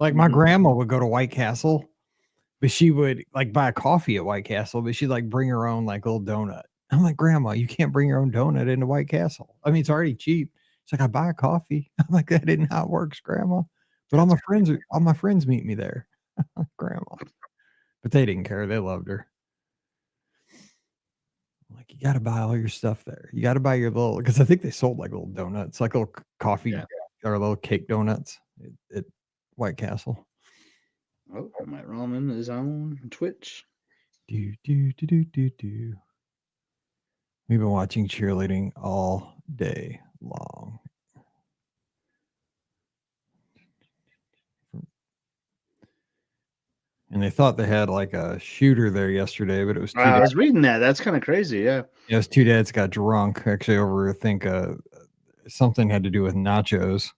Like my grandma would go to White Castle, but she would like buy a coffee at White Castle, but she'd like bring her own like little donut. I'm like, Grandma, you can't bring your own donut into White Castle. I mean, it's already cheap. She's like, I buy a coffee. I'm like, that isn't how it works, Grandma. But all my friends meet me there. Grandma. But they didn't care. They loved her. Like, you got to buy all your stuff there. You got to buy your little, because I think they sold like little donuts, like little coffee or little cake donuts at White Castle. Oh, Matt Roman is on Twitch. We've been watching cheerleading all day long. And they thought they had like a shooter there yesterday, but it was I was reading that. That's kind of crazy. Yeah. Yeah, it was two dads got drunk actually over, I think, something had to do with nachos.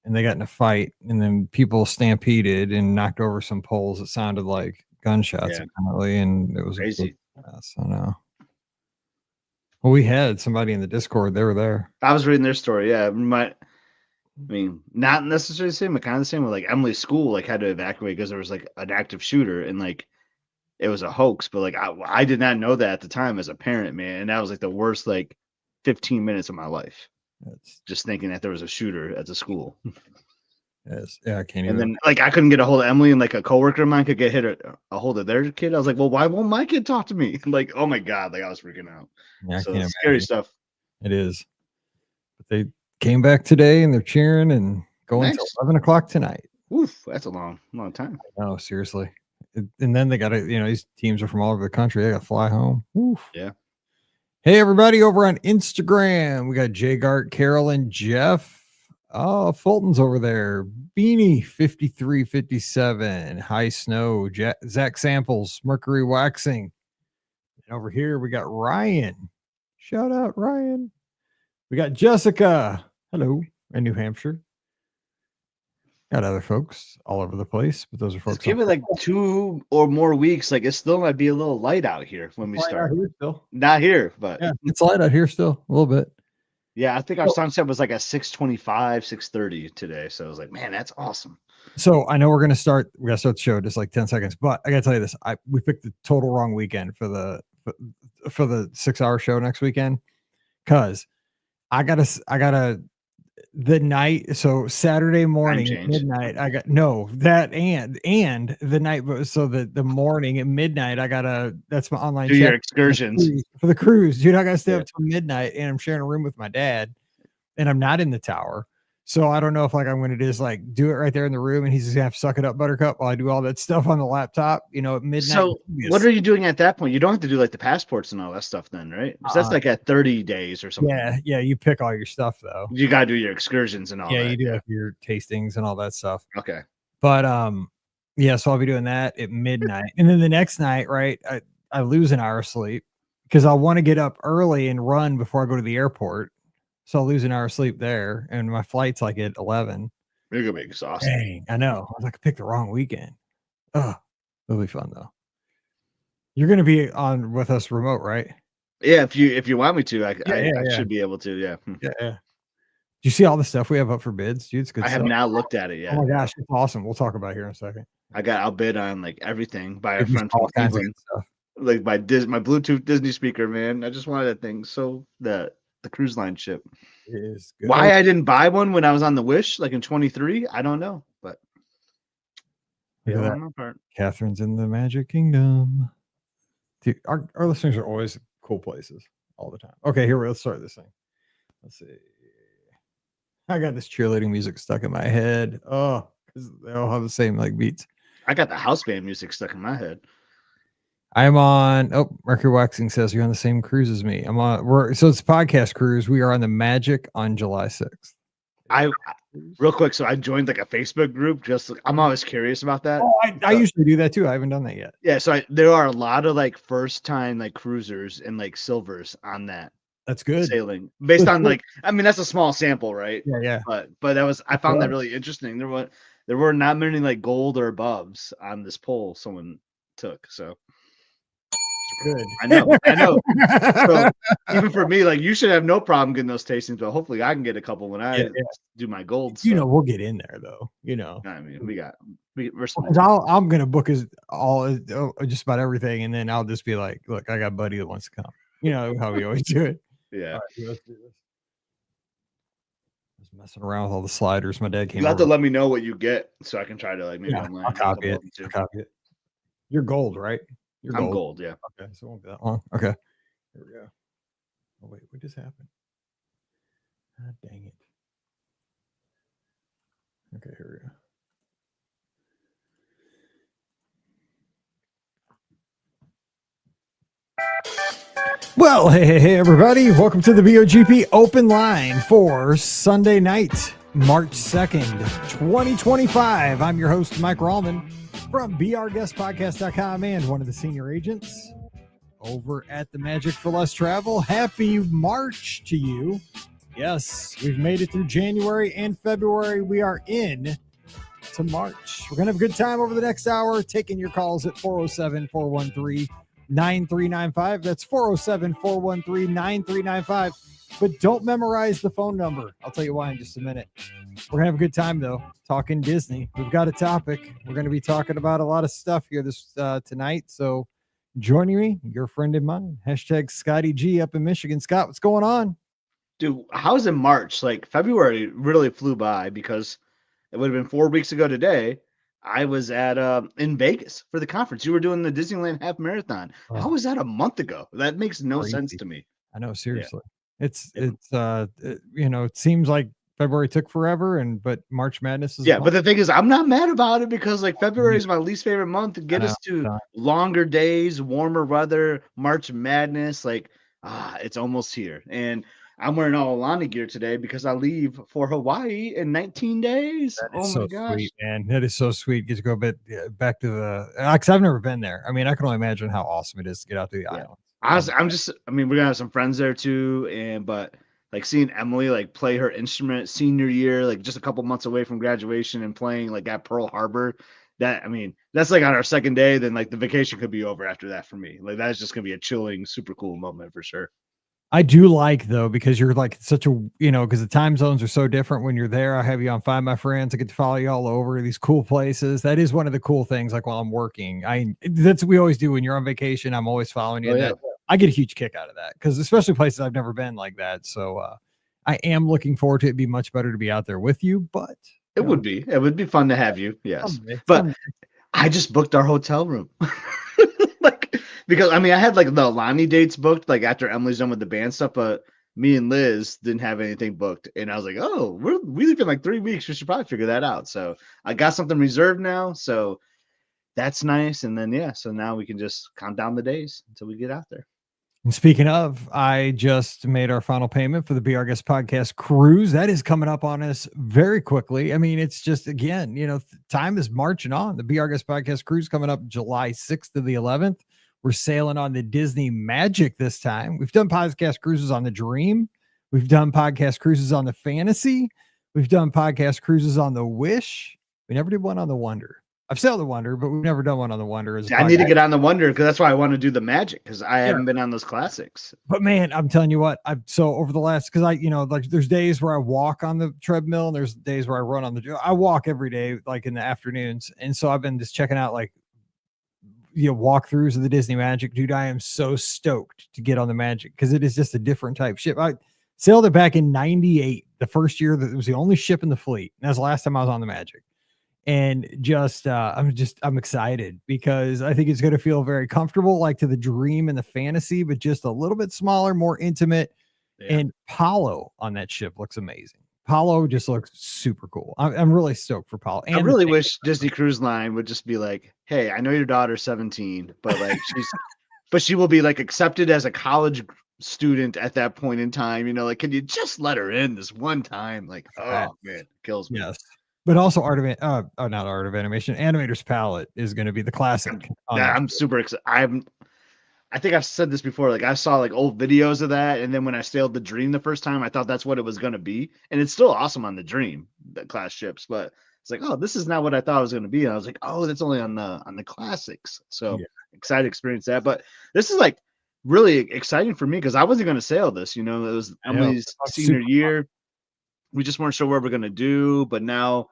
And they got in a fight, and then people stampeded and knocked over some poles. It sounded like gunshots apparently, and it was crazy. I know. Well, we had somebody in the Discord. They were there. I was reading their story. Yeah, I mean, not necessarily the same, but kind of the same. With like Emily's school, like had to evacuate because there was like an active shooter, and like it was a hoax. But like I did not know that at the time as a parent, man, and that was like the worst like 15 minutes of my life. Just thinking that there was a shooter at the school. Yes, yeah, I can't. And then like I couldn't get a hold of Emily, and like a coworker of mine could get a hold of their kid. I was like, well, why won't my kid talk to me? Like, oh my god, like I was freaking out. Yeah, so it's scary stuff. It is. But they came back today, and they're cheering and going until 11 o'clock tonight. Oof, that's a long time. No, seriously. And then they got to, these teams are from all over the country. They got to fly home. Oof. Yeah. Hey, everybody over on Instagram. We got Jay Gart, Carol, and Jeff. Oh, Fulton's over there. Beanie 5357. High Snow. Zach Samples. Mercury Waxing. And over here we got Ryan. Shout out, Ryan. We got Jessica. Hello. In New Hampshire. Got other folks all over the place, but those are folks. Just give it like 2 or more weeks. Like it still might be a little light out here when we start. Not here, but yeah, it's light out here still a little bit. Yeah, I think our sunset was like at 6:25, 6:30 today. So I was like, man, that's awesome. So I know we're gonna start. We gotta start the show just like 10 seconds, but I gotta tell you this: we picked the total wrong weekend for the 6-hour show next weekend because I gotta. The night, so Saturday morning at midnight, I got and the night, so the morning at midnight, that's my online do your excursions for the cruise, dude. I gotta stay up till midnight, and I'm sharing a room with my dad, and I'm not in the tower, so I don't know if like I'm gonna just like do it right there in the room, and he's just gonna have to suck it up, Buttercup, while I do all that stuff on the laptop, at midnight. So what are you doing at that point? You don't have to do like the passports and all that stuff then, right? Because that's like at 30 days or something. Yeah, you pick all your stuff though. You gotta do your excursions and all that. Yeah, you do like your tastings and all that stuff. Okay. But so I'll be doing that at midnight, and then the next night, right, I lose an hour of sleep because I want to get up early and run before I go to the airport. So I'll lose an hour of sleep there, and my flight's like at 11. You're gonna be exhausted. Dang, I know. I was like, I picked the wrong weekend. Oh, it'll be fun though. You're gonna be on with us remote, right? Yeah, if you want me to, I should be able to. Yeah. Yeah. Do you see all the stuff we have up for bids, dude? It's good. I have not looked at it yet. Oh my gosh, it's awesome. We'll talk about it here in a second. I'll bid on like everything by our friend from Cleveland. Like my Bluetooth Disney speaker, man. I just wanted that thing. So the cruise line ship. It is good. Why I didn't buy one when I was on the Wish, like in 23, I don't know. But on my part. Catherine's in the Magic Kingdom. Dude, our listeners are always cool places all the time. Okay, let's start this thing. Let's see. I got this cheerleading music stuck in my head. Oh, because they all have the same like beats. I got the house band music stuck in my head. I'm on. Oh, Mercury Waxing says you're on the same cruise as me. I'm on. So it's a podcast cruise. We are on the Magic on July 6th. Real quick. So I joined like a Facebook group. I'm always curious about that. Oh, I usually do that too. I haven't done that yet. Yeah. So there are a lot of like first time like cruisers and like silvers on that. That's good. Sailing based on like, I mean, that's a small sample, right? Yeah. But I found that really interesting. There were not many like gold or aboves on this poll someone took. So it's good. I know. So even for me, like you should have no problem getting those tastings, but hopefully I can get a couple when I do my gold. So We'll get in there though. I mean, we're small. Because I'm gonna book just about everything, and then I'll just be like, look, I got a buddy that wants to come. You know how we always do it. Yeah. All right, let's do this. I was messing around with all the sliders. My dad came You have over. to let me know what you get so I can try to like maybe online. I'll copy it. You're gold, right? I'm gold, yeah. Okay, so it won't be that long. Okay. Here we go. Oh wait, what just happened? Ah, dang it. Okay, here we go. Well, hey, everybody. Welcome to the BOGP Open Line for Sunday night, March 2nd, 2025. I'm your host, Mike Rallman from brguestpodcast.com and one of the senior agents over at the Magic for Less Travel. Happy March to you. Yes, we've made it through January and February. We are in to March. We're going to have a good time over the next hour, taking your calls at 407-413-9395. That's 407-413-9395. But don't memorize the phone number. I'll tell you why in just a minute. We're going to have a good time, though, talking Disney. We've got a topic. We're going to be talking about a lot of stuff here tonight. So joining me, your friend and mine, hashtag Scotty G up in Michigan. Scott, what's going on? Dude, how's in March? Like February really flew by because it would have been 4 weeks ago today. I was at in Vegas for the conference. You were doing the Disneyland half marathon. How was that a month ago? That makes no sense to me. I know, seriously. Yeah. It seems like February took forever, but March Madness is but the thing is, I'm not mad about it because like February is my least favorite month to get us to longer days, warmer weather, March Madness. Like, it's almost here. And I'm wearing all Alani gear today because I leave for Hawaii in 19 days. Oh my gosh, sweet, man! That is so sweet. Get to go back to the because I've never been there. I mean, I can only imagine how awesome it is to get out to the island. Honestly, we're gonna have some friends there too, but like seeing Emily like play her instrument senior year, like just a couple months away from graduation and playing like at Pearl Harbor. That's like on our second day. Then like the vacation could be over after that for me. Like that's just gonna be a chilling, super cool moment for sure. I do like though, because you're like such a, because the time zones are so different when you're there. I have you on Find My Friends. I get to follow you all over these cool places. That is one of the cool things. Like while I'm working, that's what we always do when you're on vacation. I'm always following you. I get a huge kick out of that because especially places I've never been like that. So I am looking forward to it. It'd be much better to be out there with you, but it would be fun to have you. Yes. But I just booked our hotel room. Because I had like the Alani dates booked, like after Emily's done with the band stuff, but me and Liz didn't have anything booked. And I was like, oh, we leave in like 3 weeks. We should probably figure that out. So I got something reserved now. So that's nice. And then, so now we can just count down the days until we get out there. And speaking of, I just made our final payment for the Be Our Guest podcast cruise. That is coming up on us very quickly. I mean, it's just, again, time is marching on. The Be Our Guest podcast cruise coming up July 6th to the 11th. We're sailing on the Disney Magic this time. We've done podcast cruises on the Dream. We've done podcast cruises on the Fantasy. We've done podcast cruises on the Wish. We never did one on the Wonder. I've sailed the Wonder, but we've never done one on the Wonder. I need to get on the Wonder because that's why I want to do the Magic because I haven't been on those classics. But man, I'm telling you what, over the last, because like there's days where I walk on the treadmill and there's days where I run on I walk every day, like in the afternoons. And so I've been just checking out like, walkthroughs of the Disney Magic. Dude, I am so stoked to get on the Magic because it is just a different type ship. I sailed it back in 98, the first year that it was the only ship in the fleet. And that's the last time I was on the Magic. And I'm excited because I think it's going to feel very comfortable, like to the Dream and the Fantasy, but just a little bit smaller, more intimate. Yeah. And Paulo on that ship looks amazing. Paulo just looks super cool. I'm really stoked for Paulo. And I really wish Disney Cruise Line would just be like, hey, I know your daughter's 17, but like she will be like accepted as a college student at that point in time. Like, can you just let her in this one time? Like, oh man, it kills me. Yes. But also not Art of Animation. Animator's Palette is going to be the classic. I'm super excited. I think I've said this before. Like I saw like old videos of that, and then when I sailed the Dream the first time, I thought that's what it was going to be, and it's still awesome on the Dream, the class ships. But It's like, oh, this is not what I thought it was going to be. And I was like, oh, that's only on the classics. So Yeah. excited to experience that. But this is like really exciting for me because I wasn't going to sail this. It was I know. Emily's That's senior super year. We just weren't sure what we're going to do, but now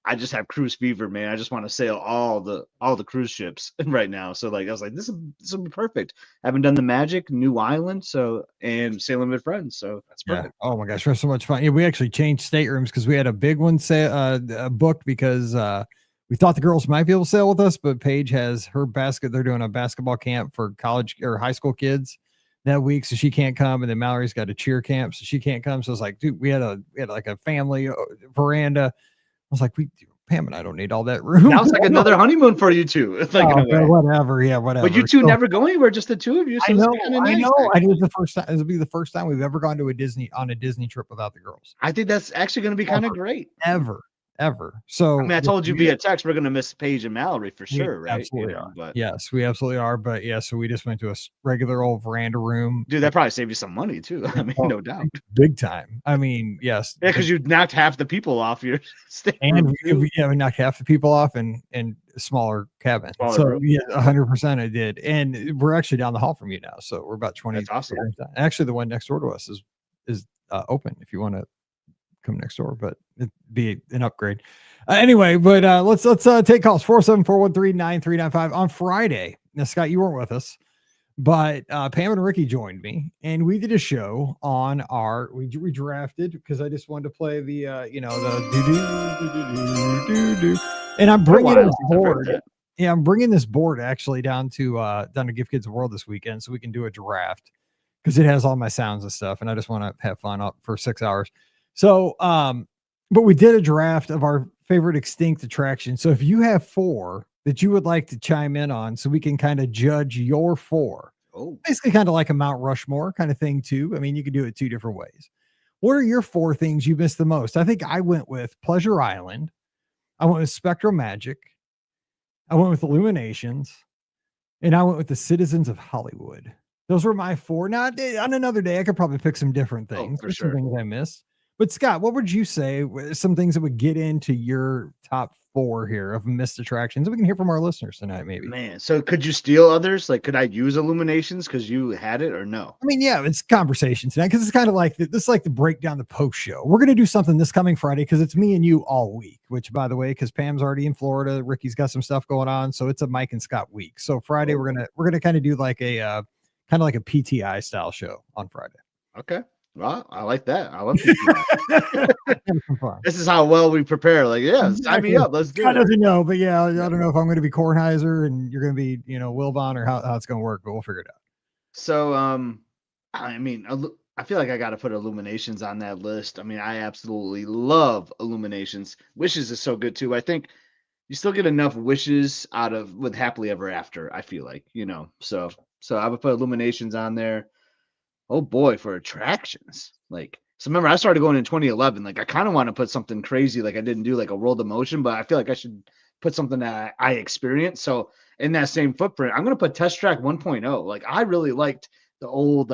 I just have cruise fever, man. I just want to sail all the cruise ships right now. So like I was like, this will be perfect. I haven't done the Magic, New Island, and sailing with friends. So that's Yeah. perfect. Oh my gosh, we're so much fun. Yeah, we actually changed staterooms because we had a big one booked because we thought the girls might be able to sail with us, but Paige has her basket. They're doing a basketball camp for college or high school kids that week, so she can't come. And then Mallory's got a cheer camp, so she can't come. So it's like, dude, we had like a family veranda. I was like, Pam and I don't need all that room. Now it's like another honeymoon for you two. It's like in a way. Whatever. Yeah, whatever. But you two So, never go anywhere, just the two of you. So I this know, is kind of nice. I think it's the first time. This will be the first time we've ever gone to a Disney trip without the girls. I think that's actually going to be kind of great. Ever. So I mean, I told you via text we're going to miss Paige and Mallory for sure, right? Absolutely are. But yes, we absolutely are. But yeah, so we just went to a regular old veranda room. Dude, that probably saved you some money too. I mean, no doubt. Big time. I mean, yes. Yeah, because you knocked half the people off your stay. And we knocked half the people off in a smaller cabin. Smaller room. Yeah, 100% I did. And we're actually down the hall from you now. So we're about 20. That's awesome. Actually, the one next door to us is open if you want to come next door, but it'd be an upgrade. Anyway, but let's take calls. 474-113-9395 on Friday. Now, Scott, you weren't with us, but Pam and Ricky joined me, and we did a show on we drafted because I just wanted to play the do. And I'm bringing this board. Yeah, I'm bringing this board actually down to Give Kids a World this weekend so we can do a draft because it has all my sounds and stuff, and I just want to have fun up for 6 hours. So, but we did a draft of our favorite extinct attractions. So if you have 4 that you would like to chime in on, so we can kind of judge your 4. Oh, basically kind of like a Mount Rushmore kind of thing too. I mean, you could do it 2 different ways. What are your 4 things you missed the most? I think I went with Pleasure Island. I went with Spectral Magic. I went with Illuminations, and I went with the Citizens of Hollywood. Those were my 4. Now, on another day, I could probably pick some different things. For sure. Some things I missed. But Scott, what would you say some things that would get into your top 4 here of missed attractions? We can hear from our listeners tonight, maybe. Man, so could you steal others? Like, could I use Illuminations because you had it or no? I mean, yeah, it's conversation tonight because it's kind of like this is like the breakdown the post show. We're going to do something this coming Friday because it's me and you all week, which by the way, because Pam's already in Florida, Ricky's got some stuff going on. So it's a Mike and Scott week. So Friday, we're going to kind of do like a kind of like a PTI style show on Friday. Okay. Well, I like that. I love PTI. This is how well we prepare. Like, yeah, sign me up. Let's do it. I doesn't know, but yeah, I don't know if I'm going to be Kornheiser and you're going to be, Wilbon or how it's going to work, but we'll figure it out. So, I mean, I feel like I got to put Illuminations on that list. I mean, I absolutely love Illuminations. Wishes is so good too. I think you still get enough wishes with Happily Ever After. I feel like, so I would put Illuminations on there. Oh boy, for attractions. So remember, I started going in 2011. Like, I kind of want to put something crazy, like I didn't do like a World of Motion, but I feel like I should put something that I experienced. So in that same footprint, I'm gonna put Test Track 1.0. Like, I really liked the old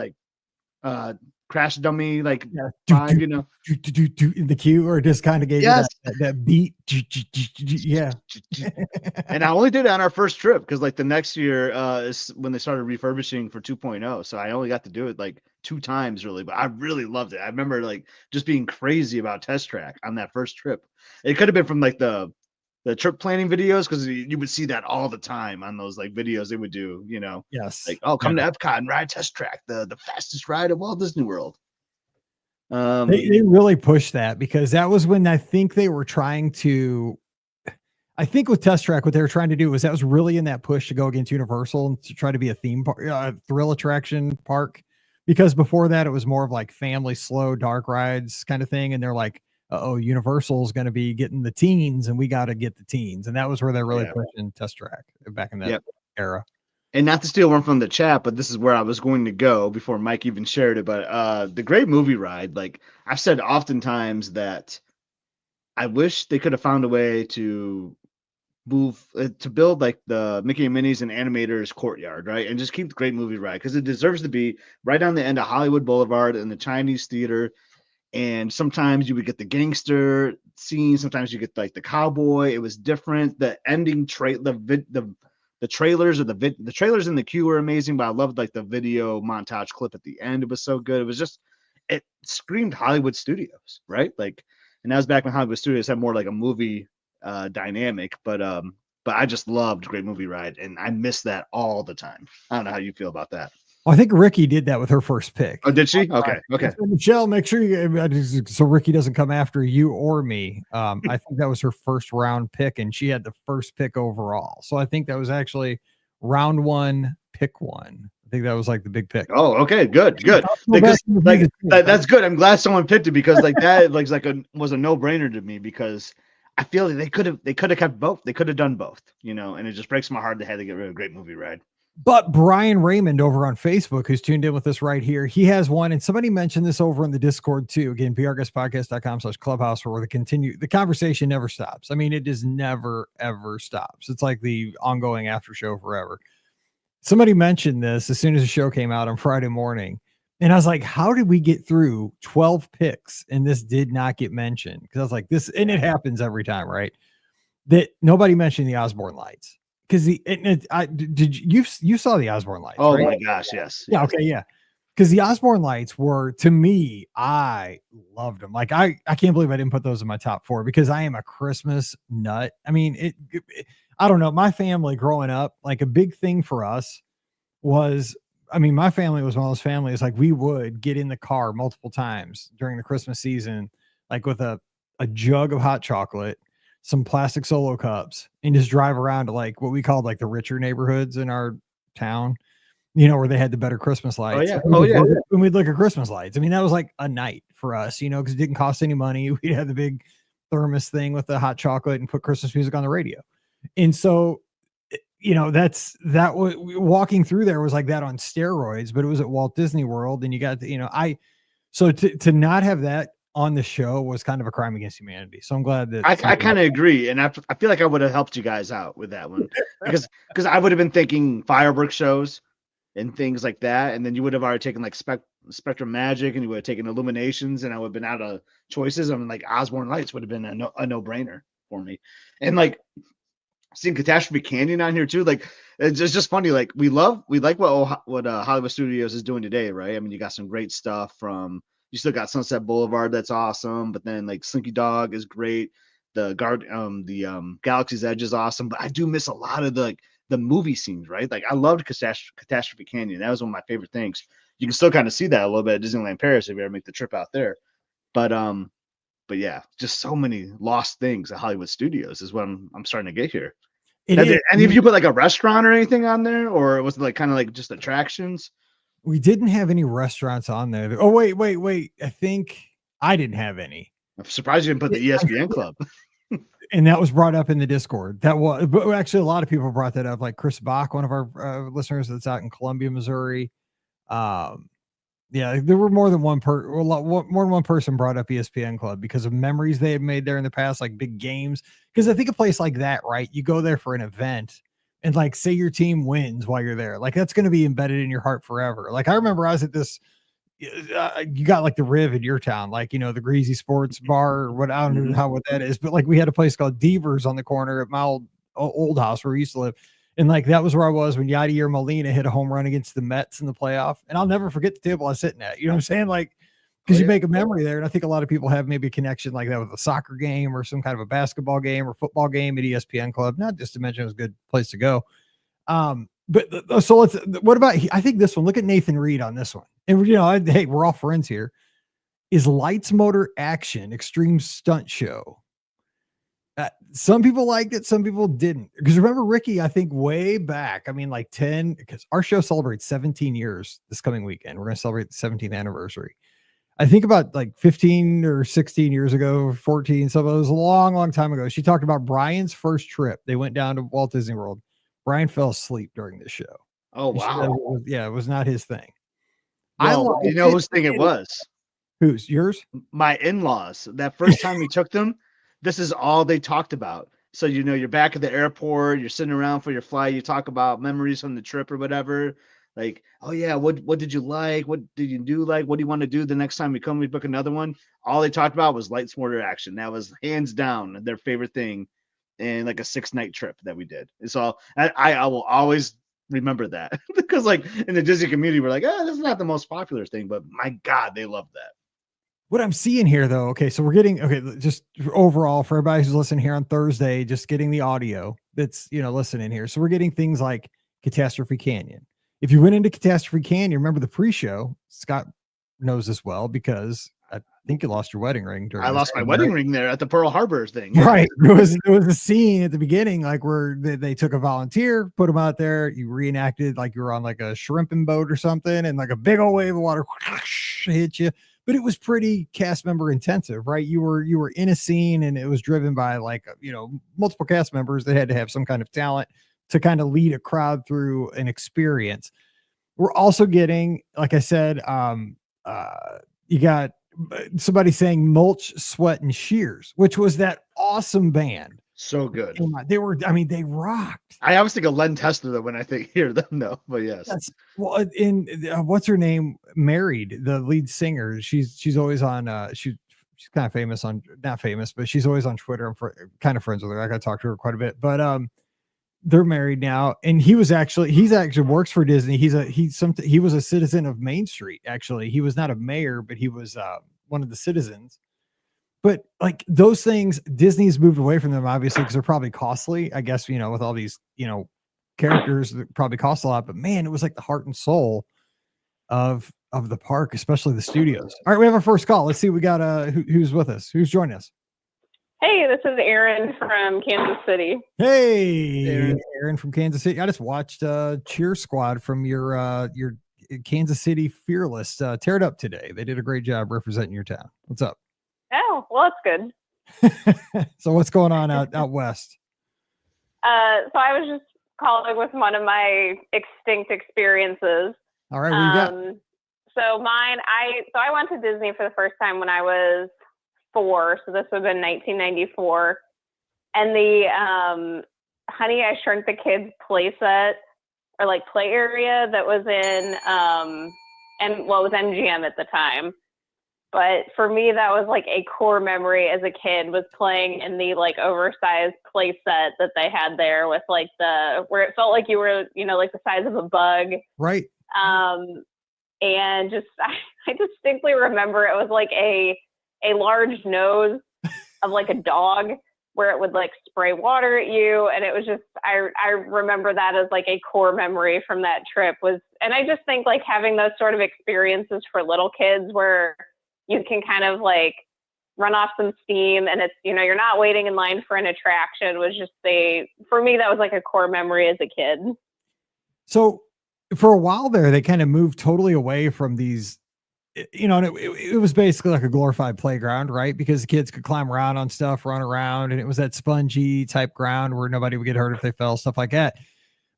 Crash Dummy vibe, in the queue, or just kind of gave you that beat. Yeah. And I only did it on our first trip because the next year is when they started refurbishing for 2.0. So I only got to do it 2 times really, but I really loved it. I remember just being crazy about Test Track on that first trip. It could have been from the trip planning videos because you would see that all the time on those videos they would do, Yes. Come to Epcot and ride Test Track, the fastest ride of Walt Disney World. They really pushed that because that was when I think they were trying to, I think with Test Track, what they were trying to do was that was really in that push to go against Universal and to try to be a theme park, thrill attraction park. Because before that, it was more of family, slow, dark rides kind of thing. And they're like, Universal is going to be getting the teens and we got to get the teens. And that was where they're really pushing Test Track back in that era. And not to steal one from the chat, but this is where I was going to go before Mike even shared it. But the Great Movie Ride, I've said oftentimes that I wish they could have found a way to build the Mickey and Minnie's and Animators courtyard, right? And just keep the Great Movie Ride because it deserves to be right on the end of Hollywood Boulevard in the Chinese Theater. And sometimes you would get the gangster scene, sometimes you get like the cowboy. It was different. The ending the trailers or the trailers in the queue were amazing, but I loved like the video montage clip at the end. It was so good. It was just, it screamed Hollywood Studios, right? Like, and that was back when Hollywood Studios had more like a movie dynamic, but I just loved Great Movie Ride, and I miss that all the time. I don't know how you feel about that. I think Ricky did that with her first pick. Oh, did she? Okay. Okay. So Michelle, make sure you so Ricky doesn't come after you or me. I think that was her first round pick, and she had the first pick overall. So I think that was actually round 1, pick 1. I think that was like the big pick. Oh, okay, good. Because like that's good. I'm glad someone picked it, because like that was a no-brainer to me, because I feel like they could have kept both. They could have done both, and it just breaks my heart they had to get rid of Great Movie Ride. But Brian Raymond over on Facebook, who's tuned in with us right here, he has one, and somebody mentioned this over in the Discord too. Again, prguestpodcast.com/clubhouse, where the conversation never stops. I mean, it just never, ever stops. It's like the ongoing after show forever. Somebody mentioned this as soon as the show came out on Friday morning. And I was like, how did we get through 12 picks and this did not get mentioned? Because I was like, this, and it happens every time, right? That nobody mentioned the Osborne Lights. Because you saw the Osborne Lights? Oh, right? my gosh, yes. Yeah, okay, yeah. Because the Osborne Lights were, to me, I loved them. Like I can't believe I didn't put those in my top 4, because I am a Christmas nut. I mean, I don't know. My family growing up, like a big thing for us was, I mean, my family was one of those families, like we would get in the car multiple times during the Christmas season, like with a jug of hot chocolate, some plastic Solo cups, and just drive around to like what we called like the richer neighborhoods in our town, where they had the better Christmas lights. Oh, yeah. Oh, yeah. When we'd look at Christmas lights, I mean, that was like a night for us, because it didn't cost any money. We had the big thermos thing with the hot chocolate and put Christmas music on the radio. And so, that was walking through there was like that on steroids, but it was at Walt Disney World. And you got, so to not have that on the show was kind of a crime against humanity. So I'm glad that I kind of agree. And I feel like I would have helped you guys out with that one, because I would have been thinking fireworks shows and things like that. And then you would have already taken like Spectrum Magic, and you would have taken Illuminations, and I would have been out of choices. I mean, like Osborne Lights would have been a no-brainer for me. And like seeing Catastrophe Canyon on here too, like it's just funny. Like we like what Hollywood Studios is doing today, right? I mean, you got some great stuff from. You still got Sunset Boulevard, that's awesome, but then like Slinky Dog is great. The Galaxy's Edge is awesome, but I do miss a lot of the movie scenes, right? Like I loved Catastrophe Canyon. That was one of my favorite things. You can still kind of see that a little bit at Disneyland Paris if you ever make the trip out there. But yeah, just so many lost things at Hollywood Studios is what I'm starting to get here. Did any of you put like a restaurant or anything on there, or was it like kind of like just attractions? We didn't have any restaurants on there. Oh, wait. I think I didn't have any. I'm surprised you didn't put the ESPN Club. And that was brought up in the Discord. But actually a lot of people brought that up, like Chris Bach, one of our listeners that's out in Columbia, Missouri. Yeah, there were more than one person brought up ESPN Club because of memories they had made there in the past, like big games. Because I think a place like that, right? You go there for an event. And like, say your team wins while you're there, like that's going to be embedded in your heart forever. Like I remember I was at this, you got like the Riv in your town, like, the Greasy Sports Bar or what, I don't know what that is, but like we had a place called Devers on the corner at my old house where we used to live. And like, that was where I was when Yadier Molina hit a home run against the Mets in the playoff. And I'll never forget the table I was sitting at, you know what I'm saying? Like, because you make a memory there. And I think a lot of people have maybe a connection like that with a soccer game or some kind of a basketball game or football game at ESPN Club, not just to mention it was a good place to go. But so what about, I think this one, look at Nathan Reed on this one. And hey, we're all friends here. Is Lights Motor Action Extreme Stunt Show. Some people liked it, some people didn't. Because remember, Ricky, I think way back, I mean, like 10, because our show celebrates 17 years this coming weekend. We're going to celebrate the 17th anniversary. I think about like 15 or 16 years ago, 14, so it was a long, long time ago. She talked about Brian's first trip. They went down to Walt Disney World. Brian fell asleep during this show. Oh, wow. It was not his thing. Well, you know whose thing it was? Whose? Yours? My in-laws. That first time we took them, this is all they talked about. So, you're back at the airport, you're sitting around for your flight, you talk about memories from the trip or whatever. like, oh yeah, what did you like? What did you do like? What do you want to do the next time we come? We book another one. All they talked about was light sporter action. That was hands down their favorite thing, and like a 6-night trip that we did. It's all I will always remember that because like in the Disney community, we're like, oh, this is not the most popular thing, but my God, they love that. What I'm seeing here, though, okay, so we're getting, okay, just overall for everybody who's listening here on Thursday, just getting the audio that's, listening here. So we're getting things like Catastrophe Canyon. If you went into Catastrophe Canyon, remember the pre-show, Scott knows this well because I think you lost your wedding ring during I this lost my thing, wedding right? ring there at the Pearl Harbor thing. Right. There was a scene at the beginning, like where they took a volunteer, put him out there. You reenacted like you were on like a shrimping boat or something, and like a big old wave of water hit you. But it was pretty cast member intensive, right? You were in a scene, and it was driven by like multiple cast members that had to have some kind of talent to kind of lead a crowd through an experience. We're also getting, like I said, you got somebody saying Mulch, Sweat, and Shears, which was that awesome band. So good. They were, they rocked. I always think of Len Tester when I hear them, though. But yes, well, in what's her name? Married, the lead singer. She's always on. She's kind of famous on, not famous, but she's always on Twitter. I'm kind of friends with her. I got to talk to her quite a bit. But they're married now, and he's actually works for Disney. He was a citizen of Main Street. Actually, he was not a mayor, but he was one of the citizens. But like those things, Disney's moved away from them, obviously, because they're probably costly. I guess, with all these, characters that probably cost a lot. But man, it was like the heart and soul of the park, especially the studios. All right, we have our first call. Let's see. We got who's with us. Who's joining us? Hey, this is Aaron from Kansas City. Hey, Aaron from Kansas City. I just watched Cheer Squad from your Kansas City Fearless tear it up today. They did a great job representing your town. What's up? Oh, well, that's good. So what's going on out west? So I was just calling with one of my extinct experiences. All right, what you got? So I went to Disney for the first time when I was 4, so this would have been 1994, and the Honey, I Shrunk the Kids play set, or like play area that was in it was MGM at the time. But for me, that was like a core memory as a kid, was playing in the like oversized play set that they had there with like where it felt like you were, like the size of a bug. Right. And just, I distinctly remember it was like a large nose of like a dog where it would like spray water at you. And it was just, I remember that as like a core memory from that trip and I just think like having those sort of experiences for little kids where you can kind of like run off some steam and it's, you're not waiting in line for an attraction was just for me, that was like a core memory as a kid. So for a while there, they kind of moved totally away from these, and it was basically like a glorified playground, right? Because the kids could climb around on stuff, run around, and it was that spongy type ground where nobody would get hurt if they fell, stuff like that.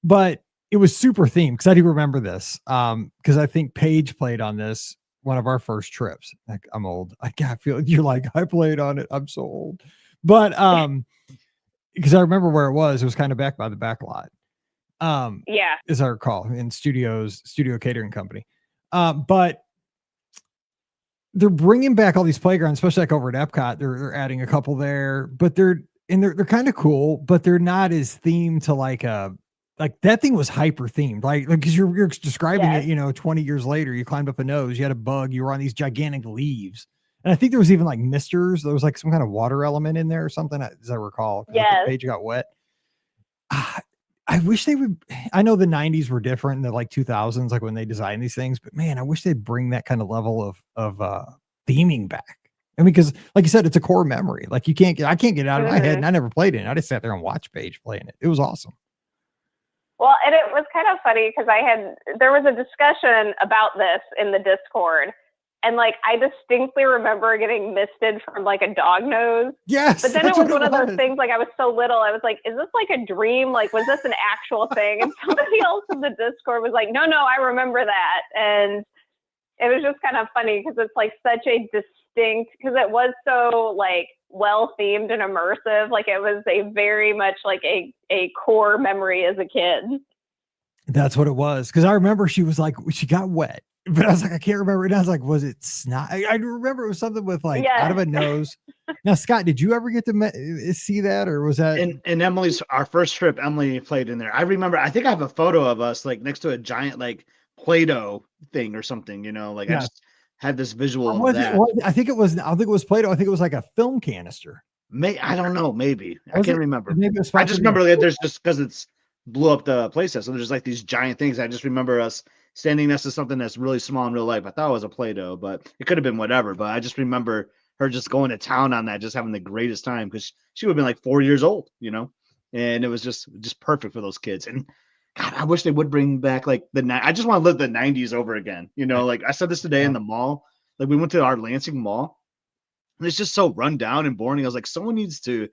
But it was super themed, because I do remember this, because I think Paige played on this one of our first trips. Like, I'm old. I feel you're like, I played on it. I'm so old. But because I remember where it was kind of back by the back lot. Yeah, as I recall, in Studio Catering Company. But they're bringing back all these playgrounds, especially like over at Epcot. They're adding a couple there, but they're kind of cool, but they're not as themed to like that thing was hyper themed, like because you're describing it, 20 years later, you climbed up a nose, you had a bug, you were on these gigantic leaves. And I think there was even like misters. There was like some kind of water element in there or something, as I recall. Yeah. The page got wet. I wish they would. I know the 90s were different in the like 2000s, like when they designed these things, but man, I wish they'd bring that kind of level of theming back. And because like you said, it's a core memory. Like I can't get it out of my head, and I never played it. I just sat there and watched Paige playing it. It was awesome. Well, and it was kind of funny because there was a discussion about this in the Discord. And like, I distinctly remember getting misted from like a dog nose. Yes. But then it was one of those things, like I was so little, I was like, is this like a dream? Like, was this an actual thing? And somebody else in the Discord was like, no, I remember that. And it was just kind of funny because it's like such a distinct, because it was so like well themed and immersive. Like it was a very much like a core memory as a kid. That's what it was. Because I remember she was like, she got wet, but I was like, I can't remember. And I was like, was it snot? I remember it was something with like out of a nose. Now, Scott, did you ever get to see that, or was that? And Emily's our first trip? Emily played in there. I remember. I think I have a photo of us like next to a giant like Play-Doh thing or something. You know, like I just had this visual of that. I think it was. I don't think it was Play-Doh. I think it was like a film canister. I don't know. Maybe I can't remember. Maybe I just remember that there's just because it's blew up the playset. So there's like these giant things. I just remember us standing next to something that's really small in real life. I thought it was a Play-Doh, but it could have been whatever. But I just remember her just going to town on that, just having the greatest time because she would have been like 4 years old, you know, and it was just perfect for those kids. And God, I wish they would bring back like I just want to live the 90s over again. You know, like I said this today in the mall. Like we went to our Lansing mall. And it's just so run down and boring. I was like, someone needs to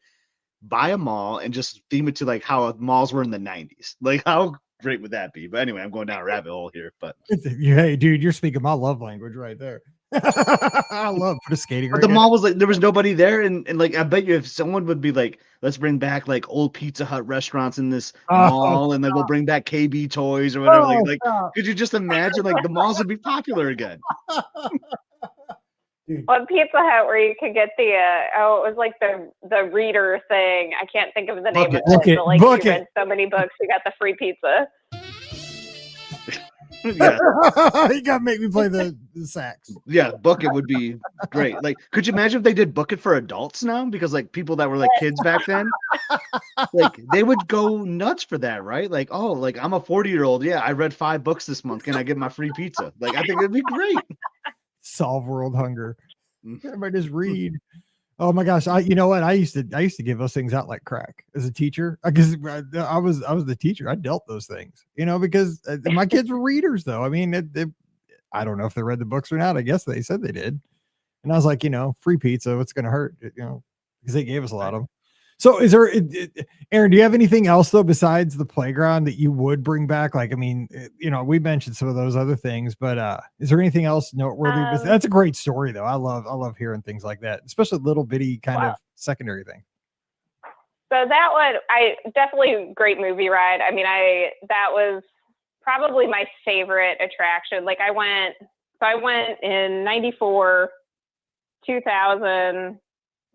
buy a mall and just theme it to like how malls were in the 90s. Like how great would that be? But anyway, I'm going down a rabbit hole here. But hey, dude, you're speaking my love language right there. I love put a skating. But the mall was like there was nobody there, and like I bet you if someone would be like, let's bring back like old Pizza Hut restaurants in this mall, and like we'll bring back KB Toys or whatever. Like could you just imagine like the malls would be popular again? Well, Pizza Hut where you could get the it was like the reader thing. I can't think of the name of it. But like you read so many books, you got the free pizza. Yeah, you gotta make me play the sax. Yeah, Book It would be great. Like, could you imagine if they did Book It for adults now? Because like people that were like kids back then, like they would go nuts for that, right? Like, oh, like I'm a 40-year-old. Yeah, I read 5 books this month. Can I get my free pizza? Like, I think it'd be great. Solve world hunger. Everybody just read. Oh my gosh! You know what? I used to give those things out like crack as a teacher. Because I was the teacher. I dealt those things, you know, because my kids were readers, though. I mean, I don't know if they read the books or not. I guess they said they did. And I was like, you know, free pizza. What's going to hurt? You know, because they gave us a lot of them. So is there, Aaron, do you have anything else though, besides the playground that you would bring back? Like, I mean, you know, we mentioned some of those other things, but is there anything else noteworthy? That's a great story though. I love hearing things like that, especially little bitty kind of secondary thing. So that one, definitely great movie ride. I mean, that was probably my favorite attraction. Like I went in 94, 2000,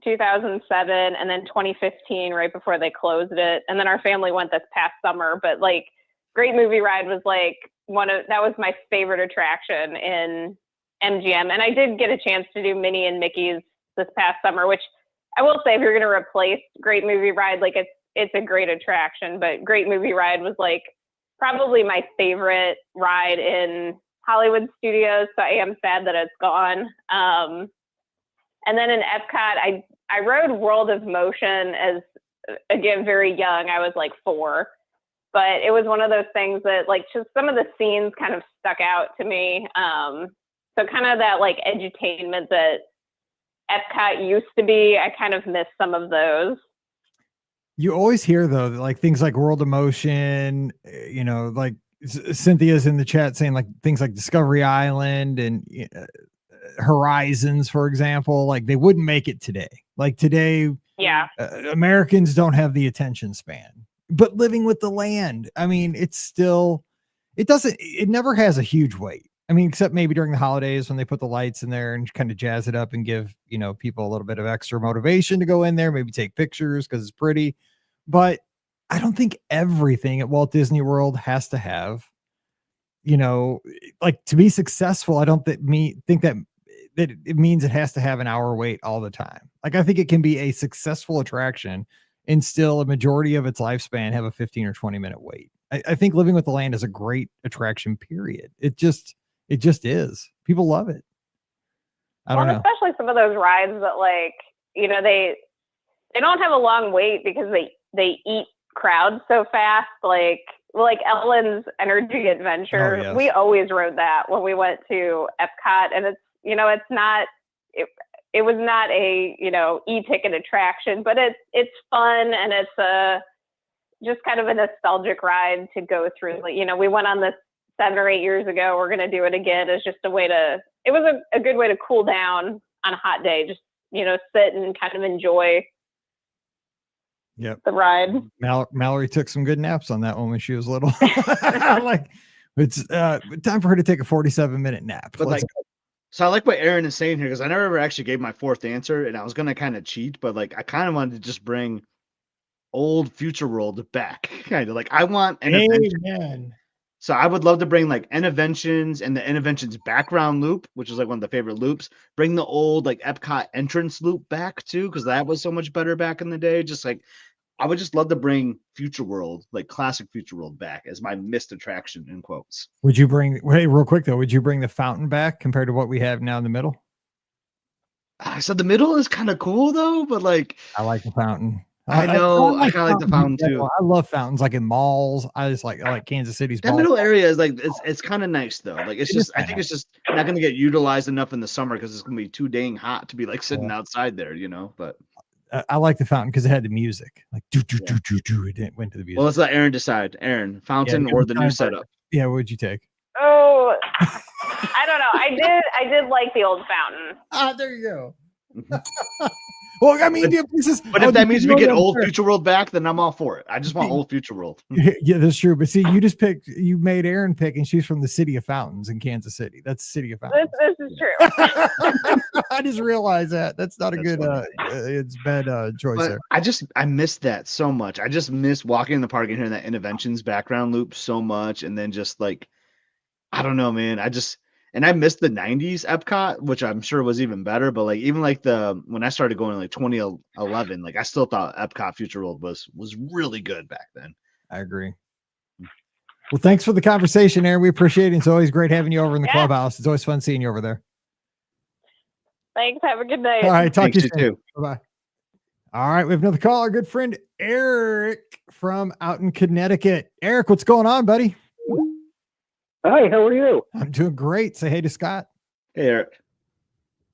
2007, and then 2015, right before they closed it. And then our family went this past summer, but like Great Movie Ride was like that was my favorite attraction in MGM. And I did get a chance to do Minnie and Mickey's this past summer, which I will say if you're going to replace Great Movie Ride, like it's a great attraction, but Great Movie Ride was like probably my favorite ride in Hollywood Studios. So I am sad that it's gone. And then in Epcot, I rode World of Motion as, again, very young. I was like 4. But it was one of those things that, like, just some of the scenes kind of stuck out to me. So kind of that, like, edutainment that Epcot used to be, I kind of miss some of those. You always hear, though, that, like, things like World of Motion, you know, like Cynthia's in the chat saying, like, things like Discovery Island and Horizons, for example, like they wouldn't make it today. Like today, Americans don't have the attention span. But Living with the Land, I mean, it never has a huge weight. I mean, except maybe during the holidays when they put the lights in there and kind of jazz it up and give, you know, people a little bit of extra motivation to go in there, maybe take pictures because it's pretty. But I don't think everything at Walt Disney World has to have, you know, like to be successful. I don't think that it means it has to have an hour wait all the time. Like I think it can be a successful attraction and still a majority of its lifespan have a 15 or 20 minute wait. I think Living with the Land is a great attraction, period. It just is. People love it. I don't know. Especially some of those rides that, like, you know, they don't have a long wait because they eat crowds so fast. Like Ellen's Energy Adventure. Oh, yes. We always rode that when we went to Epcot, and it's, you know, it was not a, you know, e-ticket attraction, but it's fun, and it's just kind of a nostalgic ride to go through. You know, we went on this 7 or 8 years ago. We're going to do it again. It's just it was a good way to cool down on a hot day. Just, you know, sit and kind of enjoy. Yep. the ride. Mallory took some good naps on that one when she was little. Like, it's time for her to take a 47-minute nap. But so I like what Aaron is saying here, because I never ever actually gave my fourth answer, and I was gonna kind of cheat, but like I kind of wanted to just bring old Future World back. Kind of like I want an Amen. So I would love to bring like Interventions and the Interventions background loop, which is like one of the favorite loops. Bring the old like Epcot entrance loop back too, because that was so much better back in the day. Just like I would just love to bring Future World, like classic Future World, back as my missed attraction in quotes. Would you bring? Hey, real quick though, would you bring the fountain back compared to what we have now in the middle? So the middle is kind of cool though, but like I like the fountain. I know I kind of like the fountain in too. general. I love fountains, like in malls. I like Kansas City's That mall. middle area is like it's kind of nice though. Like it's It just is I think kinda it's just not gonna get utilized enough in the summer because it's gonna be too dang hot to be like sitting Yeah. outside there, But I like the fountain because it had the music, like do do do do do. It didn't went to the music. well, let's let Aaron decide. Aaron, fountain or the new setup? Yeah, what'd you take? Oh, I don't know. I did like the old fountain. Ah, there you go. Well, I mean, but if that means we get old Future World back, then I'm all for it. I just want old Future World. Yeah, that's true. But see, you made Aaron pick, and she's from the City of Fountains in Kansas City. That's City of Fountains. This is true. I just realized that. That's not a good it's bad choice but there. I missed that so much. I just miss walking in the park and hearing that Interventions background loop so much, and then just like I don't know, man. I missed the 90s Epcot, which I'm sure was even better. But like even like when I started going like 2011, like I still thought Epcot Future World was really good back then. I agree. Well, thanks for the conversation, Aaron. We appreciate it. It's always great having you over in the clubhouse. It's always fun seeing you over there. Thanks. Have a good day. All right. Talk to you soon. Too. Bye-bye. All right. We have another call. Our good friend Eric from out in Connecticut. Eric, what's going on, buddy? Hi, how are you? I'm doing great. Say hey to Scott. Hey, Eric.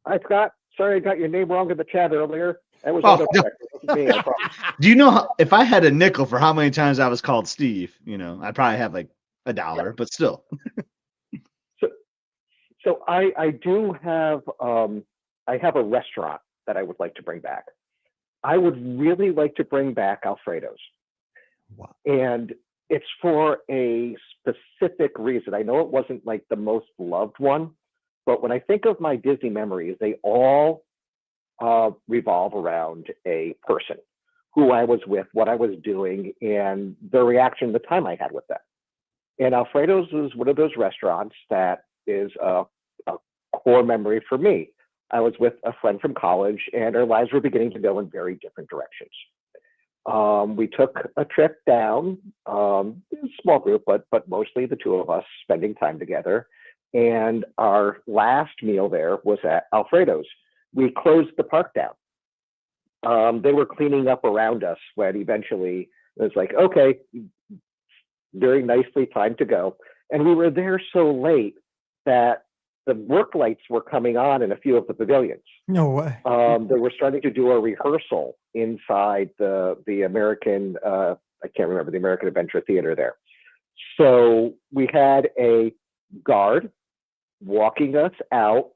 Hi, Scott. Sorry I got your name wrong in the chat earlier. That was Do you know if I had a nickel for how many times I was called Steve, I'd probably have like $1, but still. So I do have I have a restaurant that I would like to bring back. I would really like to bring back Alfredo's. Wow. And it's for a specific reason. I know it wasn't like the most loved one, but when I think of my Disney memories, they all revolve around a person, who I was with, what I was doing, and the reaction, the time I had with them. And Alfredo's is one of those restaurants that is a core memory for me. I was with a friend from college, and our lives were beginning to go in very different directions. We took a trip down, a small group, but mostly the two of us spending time together. And our last meal there was at Alfredo's. We closed the park down. They were cleaning up around us when eventually it was like, okay, very nicely time to go. And we were there so late that the work lights were coming on in a few of the pavilions. No way. They were starting to do a rehearsal inside the American, I can't remember, the American Adventure Theater there. So we had a guard walking us out.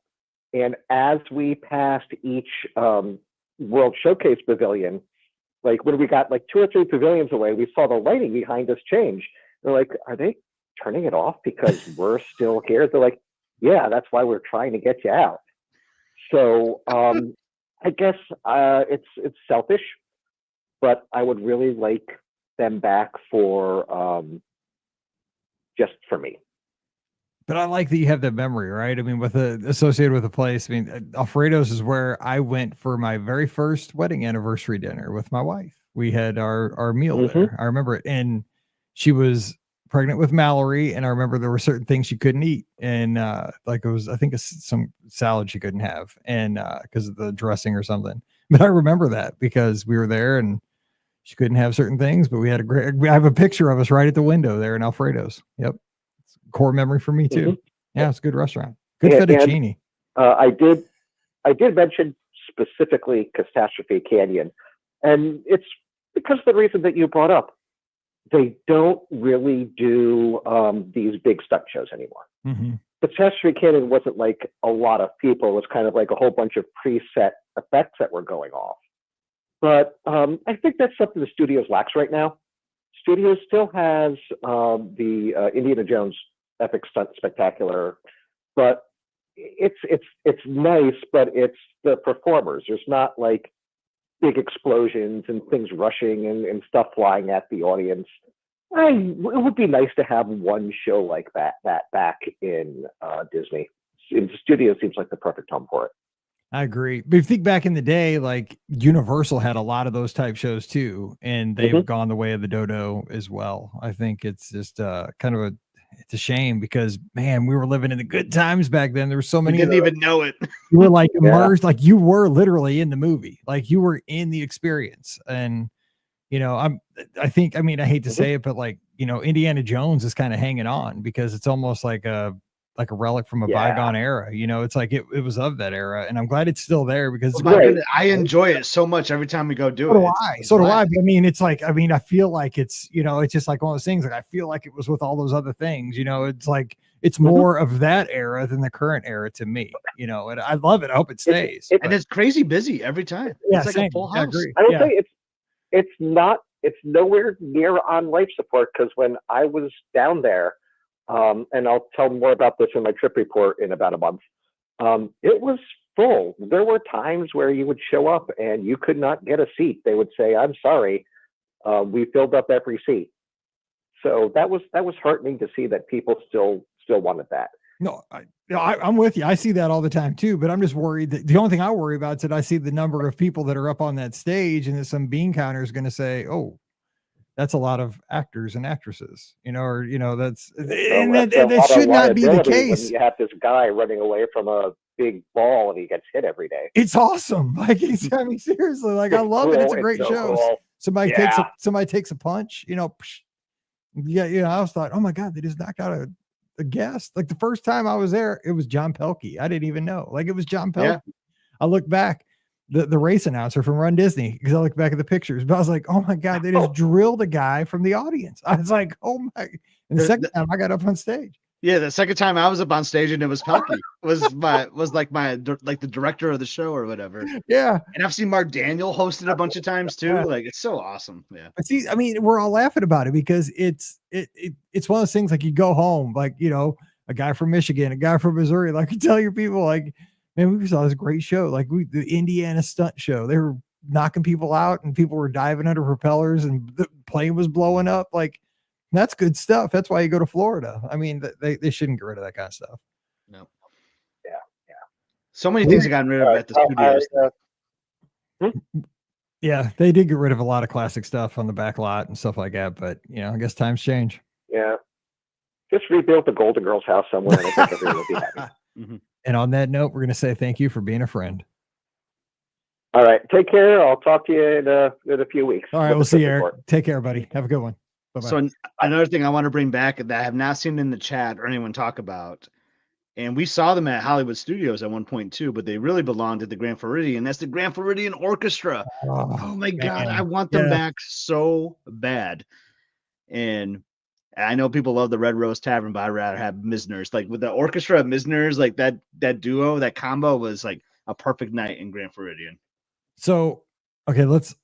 And as we passed each World Showcase pavilion, like when we got like 2 or 3 pavilions away, we saw the lighting behind us change. They're like, are they turning it off because we're still here? They're like, yeah, that's why we're trying to get you out. So I guess it's selfish, but I would really like them back for just for me. But I like that you have that memory, right? I mean, associated with a place. I mean, Alfredo's is where I went for my very first wedding anniversary dinner with my wife. We had our meal there. I remember it. And she was pregnant with Mallory. And I remember there were certain things she couldn't eat. And like it was, I think some salad she couldn't have. And because of the dressing or something. But I remember that because we were there and she couldn't have certain things, but we had I have a picture of us right at the window there in Alfredo's. Yep. Core memory for me too. Yeah, it's a good restaurant. Good fettuccine. I did mention specifically Catastrophe Canyon, and it's because of the reason that you brought up. They don't really do these big stunt shows anymore. Catastrophe Canyon wasn't like a lot of people. It was kind of like a whole bunch of preset effects that were going off. But I think that's something the studios lacks right now. Studios still has the Indiana Jones Epic Stunt Spectacular, but it's nice, but it's the performers. There's not like big explosions and things rushing and stuff flying at the audience. It would be nice to have one show like that back in Disney. In the studio seems like the perfect home for it. I agree. But if you think back in the day, like Universal had a lot of those type shows too, and they've gone the way of the dodo as well. I think it's just kind of it's a shame because man, we were living in the good times back then. There were so many. You didn't even know it. You were like immersed, like you were literally in the movie, like you were in the experience. And you know, I think, I mean, I hate to say it, but like, you know, Indiana Jones is kind of hanging on because it's almost like a relic from a bygone era. You know, it's like it was of that era, and I'm glad it's still there because I enjoy it so much every time we go do it. So do I. But I mean, it's like, I mean, I feel like it's, you know, it's just like one of those things. Like I feel like it was with all those other things. You know, it's like it's more of that era than the current era to me. You know, and I love it. I hope it stays. And it's crazy busy every time. Yeah, it's like same. a full house. I don't think it's nowhere near on life support because when I was down there, and I'll tell more about this in my trip report in about a month, it was full. There were times where you would show up and you could not get a seat. They would say, "I'm sorry, we filled up every seat." So that was heartening to see that people still wanted that. No, I'm with you. I see that all the time too, but I'm just worried that the only thing I worry about is that I see the number of people that are up on that stage and that some bean counter is going to say, "Oh, that's a lot of actors and actresses," you know, or, you know, that should not be the case. When you have this guy running away from a big ball and he gets hit every day. It's awesome. Like, I mean, seriously, like I love it. It's a great show. Cool. Somebody takes a punch, you know. Yeah. You know, I was thought, oh my God, they just knocked out a guest. Like the first time I was there, it was John Pelkey. I didn't even know. Like it was John Pelkey. Yeah. I look back, the race announcer from Run Disney, because I look back at the pictures, but I was like, oh my God, they just drilled a guy from the audience. I was like, oh my. And the second time I got up on stage. Yeah, the second time I was up on stage and it was Pelkey. was like the director of the show or whatever. Yeah. And I've seen Mark Daniel hosted a bunch of times too. Like it's so awesome. Yeah. But see, I mean, we're all laughing about it because it's one of those things like you go home, like, you know, a guy from Michigan, a guy from Missouri, like you tell your people, like, man, we saw this great show, like the Indiana stunt show. They were knocking people out and people were diving under propellers and the plane was blowing up. Like, that's good stuff. That's why you go to Florida. I mean, they shouldn't get rid of that kind of stuff. No. Yeah. So many things have gotten rid of at the studios. Yeah, they did get rid of a lot of classic stuff on the back lot and stuff like that. But, you know, I guess times change. Yeah. Just rebuild the Golden Girls house somewhere and I think everyone will be happy. Mm-hmm. And on that note, we're going to say thank you for being a friend. All right. Take care. I'll talk to you in a few weeks. All right. We'll see you, Eric. Take care, buddy. Have a good one. Bye-bye. So another thing I want to bring back that I have not seen in the chat or anyone talk about, and we saw them at Hollywood Studios at one point too, but they really belong to the Grand Floridian. That's the Grand Floridian Orchestra. Oh my God. I want them back so bad. And I know people love the Red Rose Tavern, but I'd rather have Misner's. Like with the orchestra of Misner's, like that duo, that combo was like a perfect night in Grand Floridian. So, okay, let's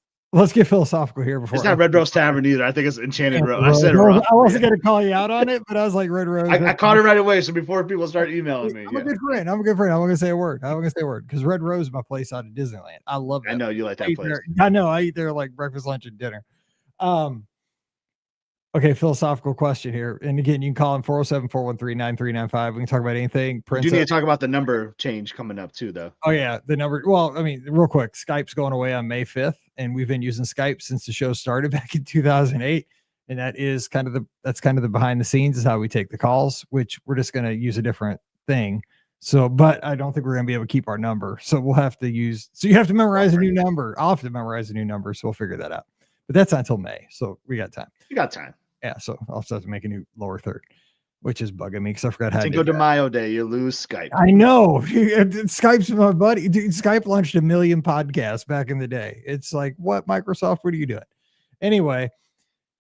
get philosophical here before. It's not Red Rose Tavern either. I think it's Enchanted Rose. I said it wrong. I wasn't going to call you out on it, but I was like Red Rose. I caught it right away. So before people start emailing me, I'm a good friend. I'm not going to say a word. Because Red Rose is my place out of Disneyland. I love it. I know you like that place. I know. I eat there like breakfast, lunch, and dinner. Okay, philosophical question here. And again, you can call in 407-413-9395. We can talk about anything. We do need to talk about the number change coming up too, though. Oh, yeah. The number. Well, I mean, real quick, Skype's going away on May 5th. And we've been using Skype since the show started back in 2008. And that is kind of the behind the scenes is how we take the calls, which we're just going to use a different thing. So, but I don't think we're going to be able to keep our number. So we'll have to you have to memorize a new number. I'll have to memorize a new number. So we'll figure that out. But that's not until May. So we got time. You got time. Yeah, so I'll also have to make a new lower third, which is bugging me because I forgot how to Cinco de Mayo Day. You lose Skype. I know. Skype's my buddy. Dude, Skype launched 1 million podcasts back in the day. It's like, what, Microsoft? What are you doing? Anyway,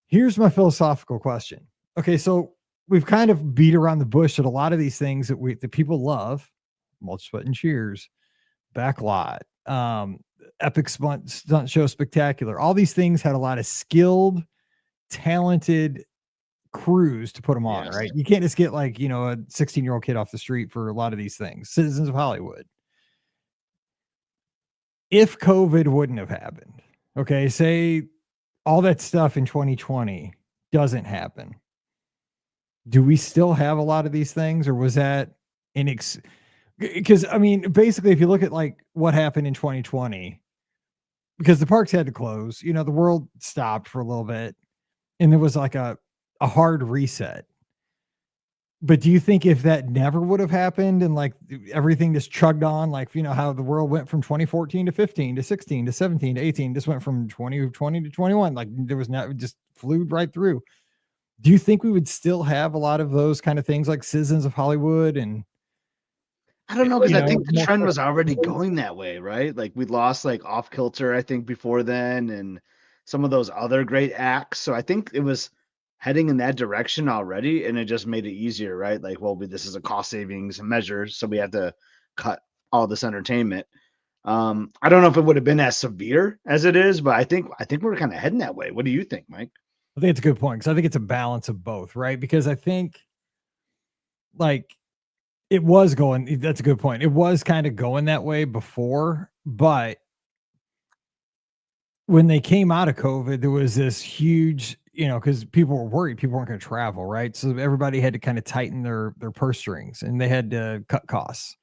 here's my philosophical question. Okay, so we've kind of beat around the bush that a lot of these things that people love, Mulch, Sweat, and Cheers, Backlot, Epic Stunt Show Spectacular. All these things had a lot of skilled, talented crews to put them on, Yes. right? You can't just get like, a 16-year-old kid off the street for a lot of these things. Citizens of Hollywood. If COVID wouldn't have happened, okay, say all that stuff in 2020 doesn't happen, do we still have a lot of these things, or was that because I mean, basically, if you look at like what happened in 2020, because the parks had to close, the world stopped for a little bit, and there was like a hard reset. But do you think if that never would have happened and like everything just chugged on, like, how the world went from 2014 to 15 to 16 to 17 to 18, just went from 2020 to 21, like there was not, just flew right through. Do you think we would still have a lot of those kind of things like Citizens of Hollywood? And I don't know, because I think the trend was already going that way, right? Like we lost like Off Kilter, I think, before then, and some of those other great acts. So I think it was heading in that direction already, and it just made it easier, right? Like, well, this is a cost savings measure, so we have to cut all this entertainment. I don't know if it would have been as severe as it is, but I think we're kind of heading that way. What do you think, Mike? I think it's a good point, because I think it's a balance of both, right? Because I think like it was going, that's a good point. It was kind of going that way before, but when they came out of COVID, there was this huge, because people were worried people weren't going to travel, right? So everybody had to kind of tighten their purse strings, and they had to cut costs.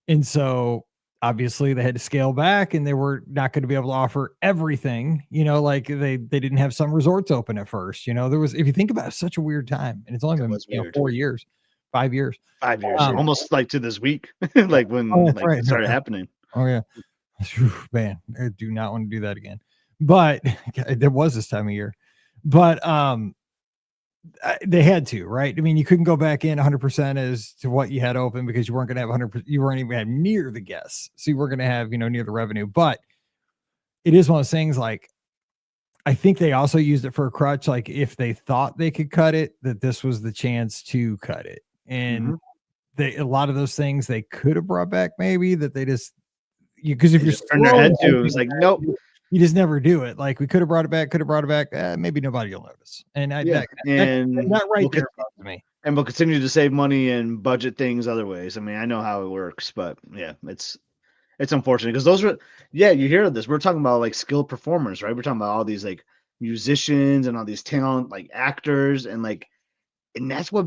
And so obviously they had to scale back, and they were not going to be able to offer everything, like they didn't have some resorts open at first. There was, if you think about it, such a weird time, and it's only been 4 years, 5 years. 5 years, almost like to this week, like when it started happening. Oh yeah. Man, I do not want to do that again. But there was this time of year. But they had to, right? I mean, you couldn't go back in 100% as to what you had open, because you weren't going to have 100%. You weren't even have near the guests, so you were going to have near the revenue. But it is one of those things. Like, I think they also used it for a crutch. Like, if they thought they could cut it, that this was the chance to cut it. And a lot of those things they could have brought back, maybe, that they just, because if you're turn their head to, it was like, nope. You just never do it. Like, we could have brought it back. Maybe nobody will notice. And that's not right there to me. And we'll continue to save money and budget things other ways. I mean, I know how it works, but yeah, it's unfortunate, because those were, you hear this. We're talking about like skilled performers, right? We're talking about all these like musicians and all these talent, like actors, and that's what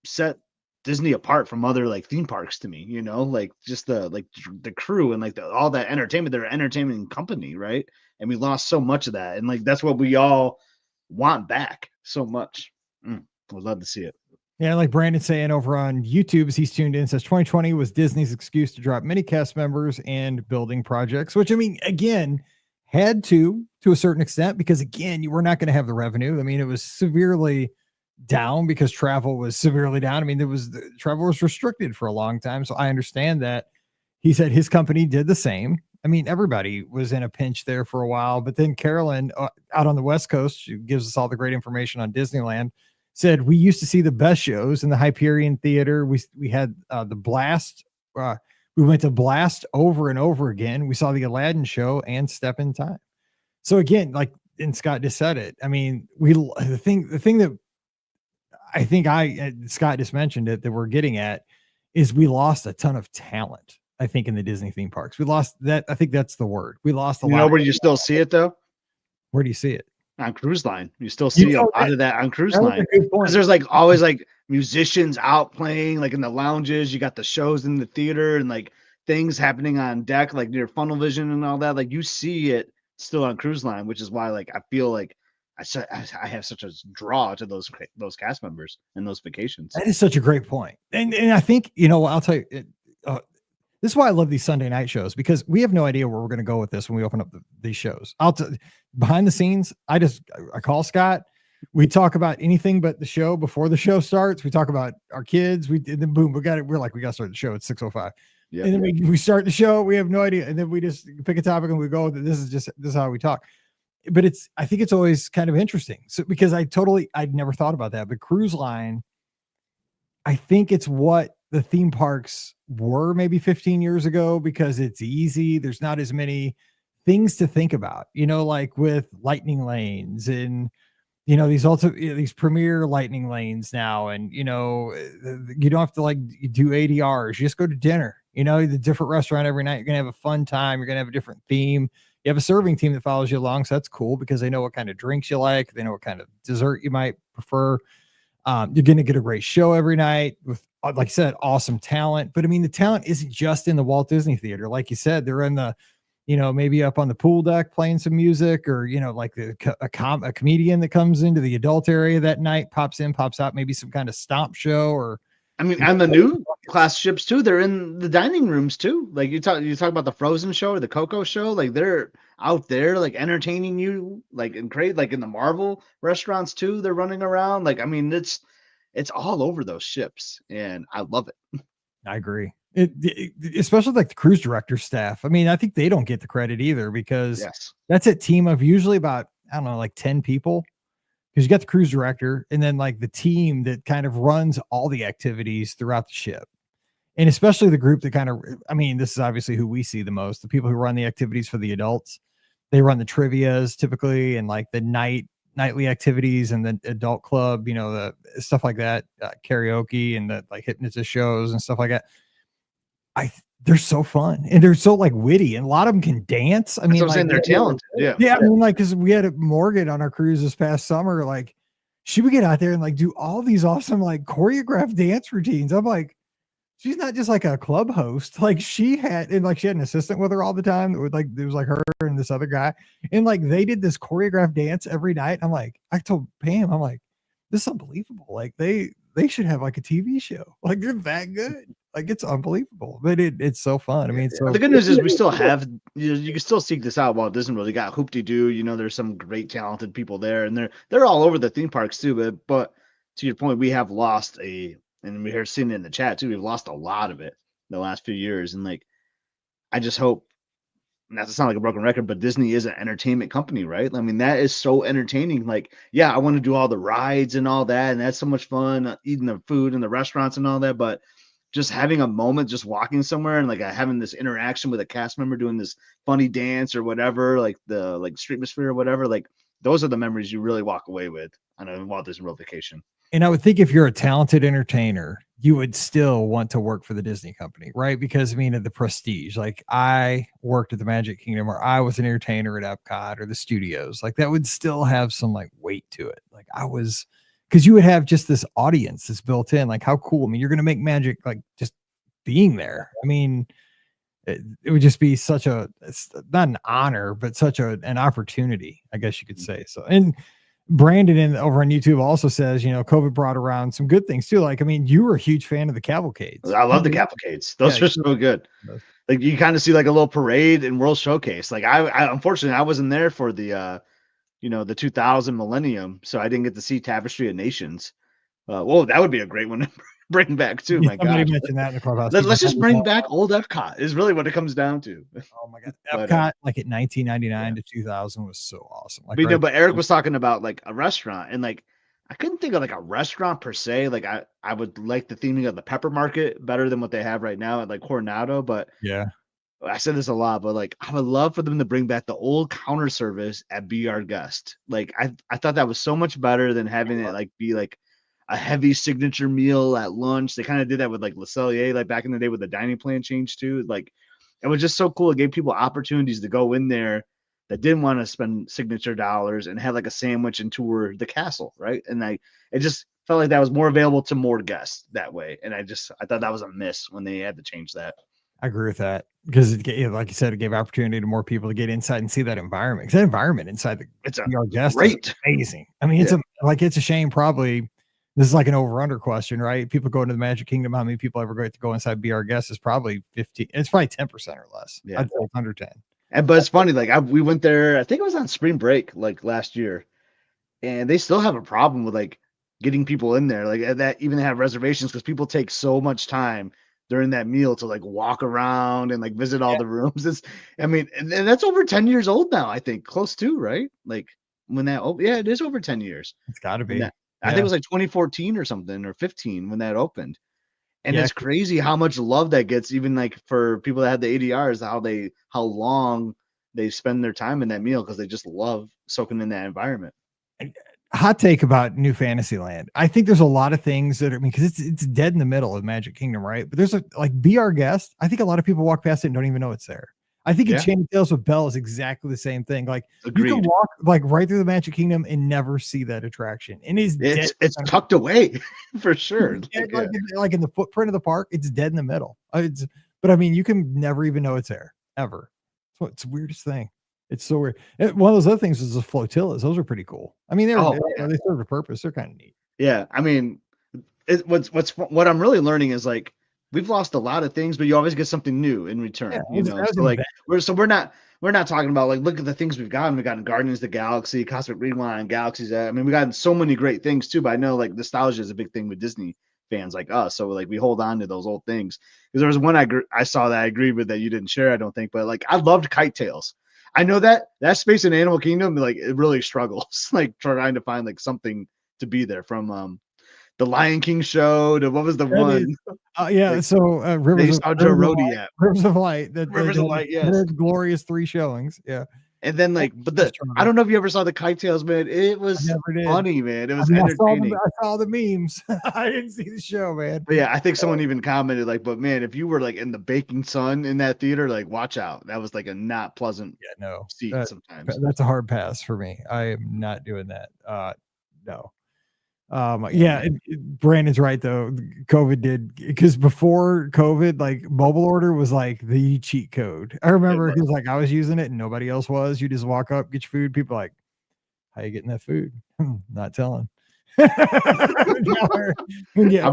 set Disney apart from other like theme parks to me, like just the crew and like all that entertainment. They're an entertainment company, right? And we lost so much of that, and like that's what we all want back so much. Would love to see it. Yeah, like Brandon saying over on YouTube as he's tuned in, says 2020 was Disney's excuse to drop many cast members and building projects, which, I mean, again, had to a certain extent, because again, you were not going to have the revenue. I mean, it was severely down because travel was severely down. I mean, travel was restricted for a long time. So I understand that. He said his company did the same. I mean, everybody was in a pinch there for a while, but then Carolyn out on the West Coast, she gives us all the great information on Disneyland, said we used to see the best shows in the Hyperion Theater. We had the Blast. We went to Blast over and over again. We saw the Aladdin show and Step in Time. So again, like, and Scott just said it. I mean, the thing that I think Scott just mentioned it, that we're getting at, is we lost a ton of talent. I think in the Disney theme parks, we lost that. I think that's the word. We lost a lot. Where you still see it though? Where do you see it? On Cruise Line. You still see a lot of that on Cruise Line. Because there's like always like musicians out playing, like in the lounges. You got the shows in the theater, and like things happening on deck, like near Funnel Vision and all that. Like you see it still on Cruise Line, which is why like I feel like I have such a draw to those cast members and those vacations. That is such a great point. And I think, I'll tell you, this is why I love these Sunday night shows, because we have no idea where we're going to go with this when we open up these shows. Behind the scenes, I call Scott. We talk about anything but the show before the show starts. We talk about our kids. And then boom, we got it. We're like, we got to start the show at 6:05. Yeah, and then we start the show. We have no idea. And then we just pick a topic and we go, this is how we talk. But I think it's always kind of interesting. So, because I'd never thought about that, but Cruise Line, I think it's what the theme parks were maybe 15 years ago, because it's easy. There's not as many things to think about, like with lightning lanes and, these premier lightning lanes now. And, you don't have to like do ADRs. You just go to dinner, the different restaurant every night. You're going to have a fun time. You're going to have a different theme. You have a serving team that follows you along. So that's cool because they know what kind of drinks you like. They know what kind of dessert you might prefer. You're going to get a great show every night with, like I said, awesome talent. But I mean, the talent isn't just in the Walt Disney Theater. Like you said, they're in the, maybe up on the pool deck playing some music, or, like a comedian that comes into the adult area that night, pops in, pops out, maybe some kind of stomp show, or, I mean, and the new class ships too, they're in the dining rooms too. Like you talk about the Frozen show or the Coco show, like they're out there like entertaining you, like in great, like in the Marvel restaurants too. They're running around. Like, I mean, it's all over those ships, and I love it. I agree. Especially like the cruise director staff. I mean, I think they don't get the credit either because that's a team of usually about, I don't know, like 10 people. Because you got the cruise director and then like the team that kind of runs all the activities throughout the ship. And especially the group that kind of, I mean, this is obviously who we see the most, the people who run the activities for the adults. They run the trivias typically, and like the nightly activities and the adult club, the stuff like that, karaoke and the like hypnotist shows and stuff like that. They're so fun and they're so like witty, and a lot of them can dance. I mean, like, they're talented. Yeah. I mean, like, because we had Morgan on our cruise this past summer, like she would get out there and like do all these awesome like choreographed dance routines. I'm like, she's not just like a club host. Like she had an assistant with her all the time. That would like, it was like her and this other guy, and like they did this choreographed dance every night. I'm like, I told Pam, I'm like, this is unbelievable. Like they should have like a TV show. Like they're that good. Like it's unbelievable, but it's so fun. I mean, so the good news is we still have, you can still seek this out. Walt Disney World, you got Hoop-de-Doo, there's some great talented people there, and they're all over the theme parks too. But to your point, we have lost and we're seeing it in the chat too. We've lost a lot of it in the last few years, and like, I just hope, not to sound like a broken record, but Disney is an entertainment company, right? I mean, that is so entertaining. Like, yeah, I want to do all the rides and all that, and that's so much fun, eating the food in the restaurants and all that, but just having a moment, just walking somewhere and like having this interaction with a cast member doing this funny dance or whatever, like the Streetmosphere or whatever, like those are the memories you really walk away with on a Walt Disney World vacation. And I would think if you're a talented entertainer, you would still want to work for the Disney company, right? Because I mean, of the prestige, like I worked at the Magic Kingdom, or I was an entertainer at Epcot or the studios, like that would still have some like weight to it. Like because you would have just this audience that's built in. Like how cool. I mean, you're going to make magic, like just being there. I mean, it would just be such it's not an honor, but such an opportunity, I guess you could say. So, and Brandon over on YouTube also says, COVID brought around some good things too. Like, I mean, you were a huge fan of the cavalcades. I love the cavalcades. Those are so good. Like you kind of see like a little parade and World Showcase. Like I unfortunately I wasn't there for the the 2000 millennium, so I didn't get to see Tapestry of Nations. Whoa, that would be a great one to bring back too. My God, mentioned that in the clubhouse. Let's just bring back old Epcot. Is really what it comes down to. Oh my God, Epcot like at 1999 to 2000 was so awesome. Like, but Eric was talking about like a restaurant, and like I couldn't think of like a restaurant per se. Like I would like the theming of the Pepper Market better than what they have right now at like Coronado, but yeah. I said this a lot, but like I would love for them to bring back the old counter service at Be Our Guest. Like I thought that was so much better than having it like be like a heavy signature meal at lunch. They kind of did that with like Le Cellier, like back in the day with the dining plan change too. Like it was just so cool. It gave people opportunities to go in there that didn't want to spend signature dollars and have like a sandwich and tour the castle, right? And it just felt like that was more available to more guests that way. And I thought that was a miss when they had to change that. I agree with that because like you said, it gave opportunity to more people to get inside and see that environment. Because that environment inside the guest great, is amazing. I mean, it's a shame. Probably this is like an over/under question, right? People go into the Magic Kingdom. How many people ever get to go inside Be Our Guest? Is probably 15. It's probably 10% or less. Yeah, I'd say under 10. But it's funny. Like we went there. I think it was on spring break, like last year, and they still have a problem with like getting people in there. Like that even have reservations because people take so much time during that meal to like walk around and like visit all the rooms. And that's over 10 years old now, I think, close to, right? Like when it is over 10 years. It's gotta be. I think it was like 2014 or something, or 15 when that opened. And it's crazy how much love that gets, even like for people that have the ADRs, how long they spend their time in that meal because they just love soaking in that environment. Hot take about New Fantasyland. I think there's a lot of things that are, I mean, because it's dead in the middle of Magic Kingdom, right? But there's like Be Our Guest. I think a lot of people walk past it and don't even know it's there. I think Enchanted Tales with Belle is exactly the same thing. Like you can walk like right through the Magic Kingdom and never see that attraction. And it's tucked away for sure. Like in the footprint of the park, it's dead in the middle. But I mean, you can never even know it's there ever. So it's the weirdest thing. It's so weird. One of those other things is the flotillas. Those are pretty cool. I mean, they serve a purpose. They're kind of neat. Yeah, I mean, what I'm really learning is like we've lost a lot of things, but you always get something new in return. You know, so like we're not talking about like look at the things we've gotten. We've gotten Guardians of the Galaxy, Cosmic Rewind, Galaxy's Edge. I mean, we gotten so many great things too. But I know like nostalgia is a big thing with Disney fans like us. So like we hold on to those old things. Because there was one I saw that I agreed with that you didn't share, I don't think, but like I loved Kite Tails. I know that space in Animal Kingdom, like it really struggles, like trying to find like something to be there from the Lion King show to what was the one? Rivers of Light. Rivers of Light, yes. Glorious 3 showings. Yeah. And then like, but I don't know if you ever saw the Kite Tails, man. It was funny, man. It was entertaining. I saw the memes. I didn't see the show, man. But yeah, I think someone even commented like, but man, if you were like in the baking sun in that theater, like watch out. That was like a not pleasant seat sometimes. That's a hard pass for me. I am not doing that. No. Brandon's right though. COVID did, because before COVID, like mobile order was like the cheat code. I remember because like I was using it and nobody else was. You just walk up, get your food. People like, how you getting that food? Not telling. I'm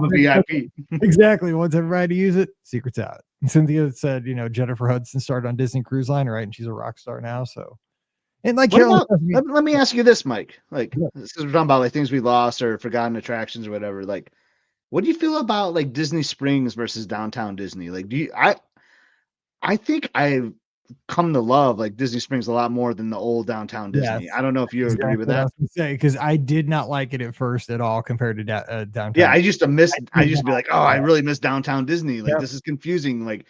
a VIP. Exactly. Once everybody use it, secret's out. And Cynthia said, Jennifer Hudson started on Disney Cruise Line, right? And she's a rock star now. So. And like, let me ask you this, Mike. Like, this is we're talking about like things we lost or forgotten attractions or whatever. Like, what do you feel about like Disney Springs versus Downtown Disney? Like, I think I've come to love like Disney Springs a lot more than the old Downtown Disney. Yes, I don't know if you agree with that. I was say because I did not like it at first at all compared to Downtown. Yeah, I used to be like, oh, I really miss Downtown Disney. Like, this is confusing. Like,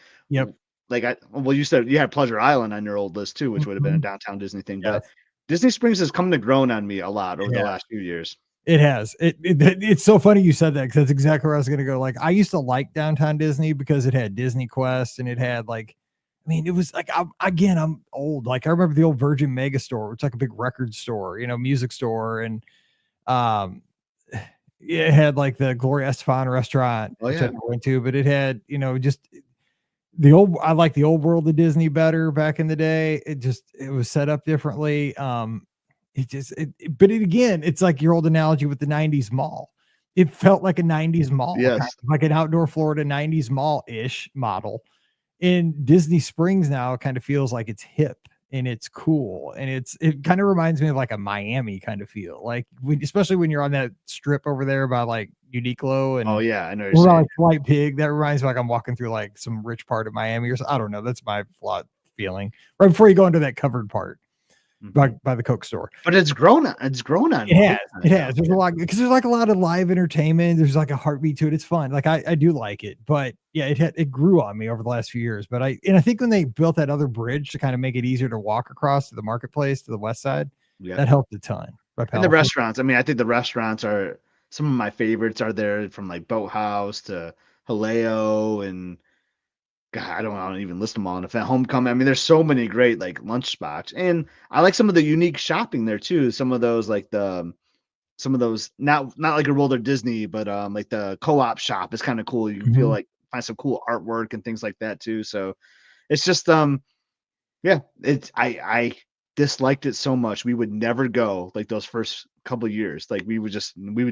like you said you had Pleasure Island on your old list too, which would have been a Downtown Disney thing. But Disney Springs has come to grown on me a lot over the last few years. It has. It's so funny you said that because that's exactly where I was going to go. Like I used to like Downtown Disney because it had Disney Quest and it had like, I mean, it was like I'm old. Like I remember the old Virgin Mega Store, which is like a big record store, music store, and it had like the Gloria Estefan restaurant, which I went to, but it had just. I like the old world of Disney better back in the day. It was set up differently. But it's like your old analogy with the 90s mall. It felt like a 90s mall, kind of like an outdoor Florida 90s mall-ish model. In Disney Springs now, it kind of feels like it's hip and it's cool. And it kind of reminds me of like a Miami kind of feel. Like especially when you're on that strip over there by like Uniqlo and I know you're like White Pig. That reminds me like I'm walking through like some rich part of Miami or something. I don't know. That's my flawed feeling. Right before you go into that covered part by the Coke store. But it's grown on. It has. There's a lot because there's like a lot of live entertainment. There's like a heartbeat to it. It's fun. Like I do like it, but it grew on me over the last few years. But I think when they built that other bridge to kind of make it easier to walk across to the marketplace to the west side, that helped a ton. And the restaurants. I mean, I think the restaurants are some of my favorites are there, from like Boathouse to Haleo and God, I don't even list them all. And if at Homecoming, I mean, there's so many great like lunch spots, and I like some of the unique shopping there too. Some of those like some of those not like a Roller Disney, but like the co-op shop is kind of cool. You can feel like find some cool artwork and things like that too. So it's just I disliked it so much. We would never go like those first couple of years. Like we would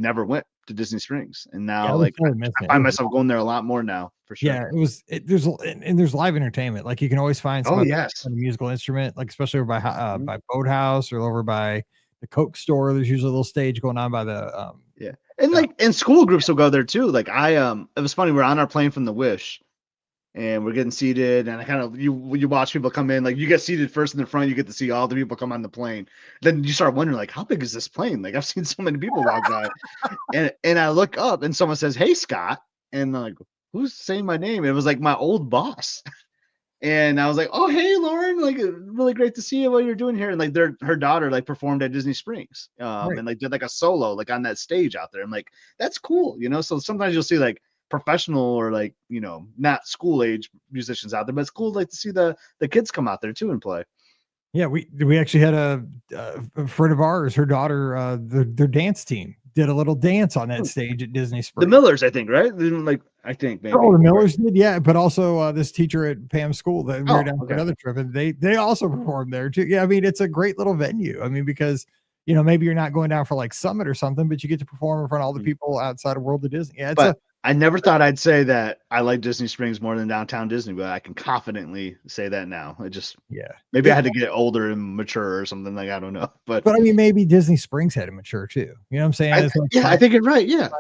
never went to Disney Springs, and now I find myself going there a lot more now for sure. Yeah, there's live entertainment. Like you can always find some musical instrument, like especially over by Boathouse or over by the Coke store. There's usually a little stage going on by the and school groups will go there too. Like it was funny. We're on our plane from the Wish. And we're getting seated, and I kind of you watch people come in, like you get seated first in the front, you get to see all the people come on the plane. Then you start wondering, like, how big is this plane? Like I've seen so many people walk by, and I look up, and someone says, "Hey, Scott," and I'm like, who's saying my name? And it was like my old boss, And I was like, "Oh, hey, Lauren! Like, really great to see you. What you're doing here?" And like, her daughter like performed at Disney Springs, Right. and like did like a solo like on that stage out there. I'm like, that's cool, you know. So sometimes you'll see like professional or like not school age musicians out there, but it's cool like to see the kids come out there too and play. Yeah, we actually had a friend of ours, her daughter, their dance team did a little dance on that stage at Disney The Springs. Millers, I think, right? Like, I think maybe. Oh, the Millers did, yeah, but also this teacher at Pam's school that we were down for okay. another trip, and they also performed there too. Yeah, I mean it's a great little venue. I mean because maybe you're not going down for like Summit or something, but you get to perform in front of all the people outside of World of Disney. Yeah, But I never thought I'd say that I like Disney Springs more than downtown Disney, but I can confidently say that now. It just maybe I had to get older and mature or something, like I don't know. But I mean maybe Disney Springs had to mature too. You know what I'm saying? I think you're right. Yeah.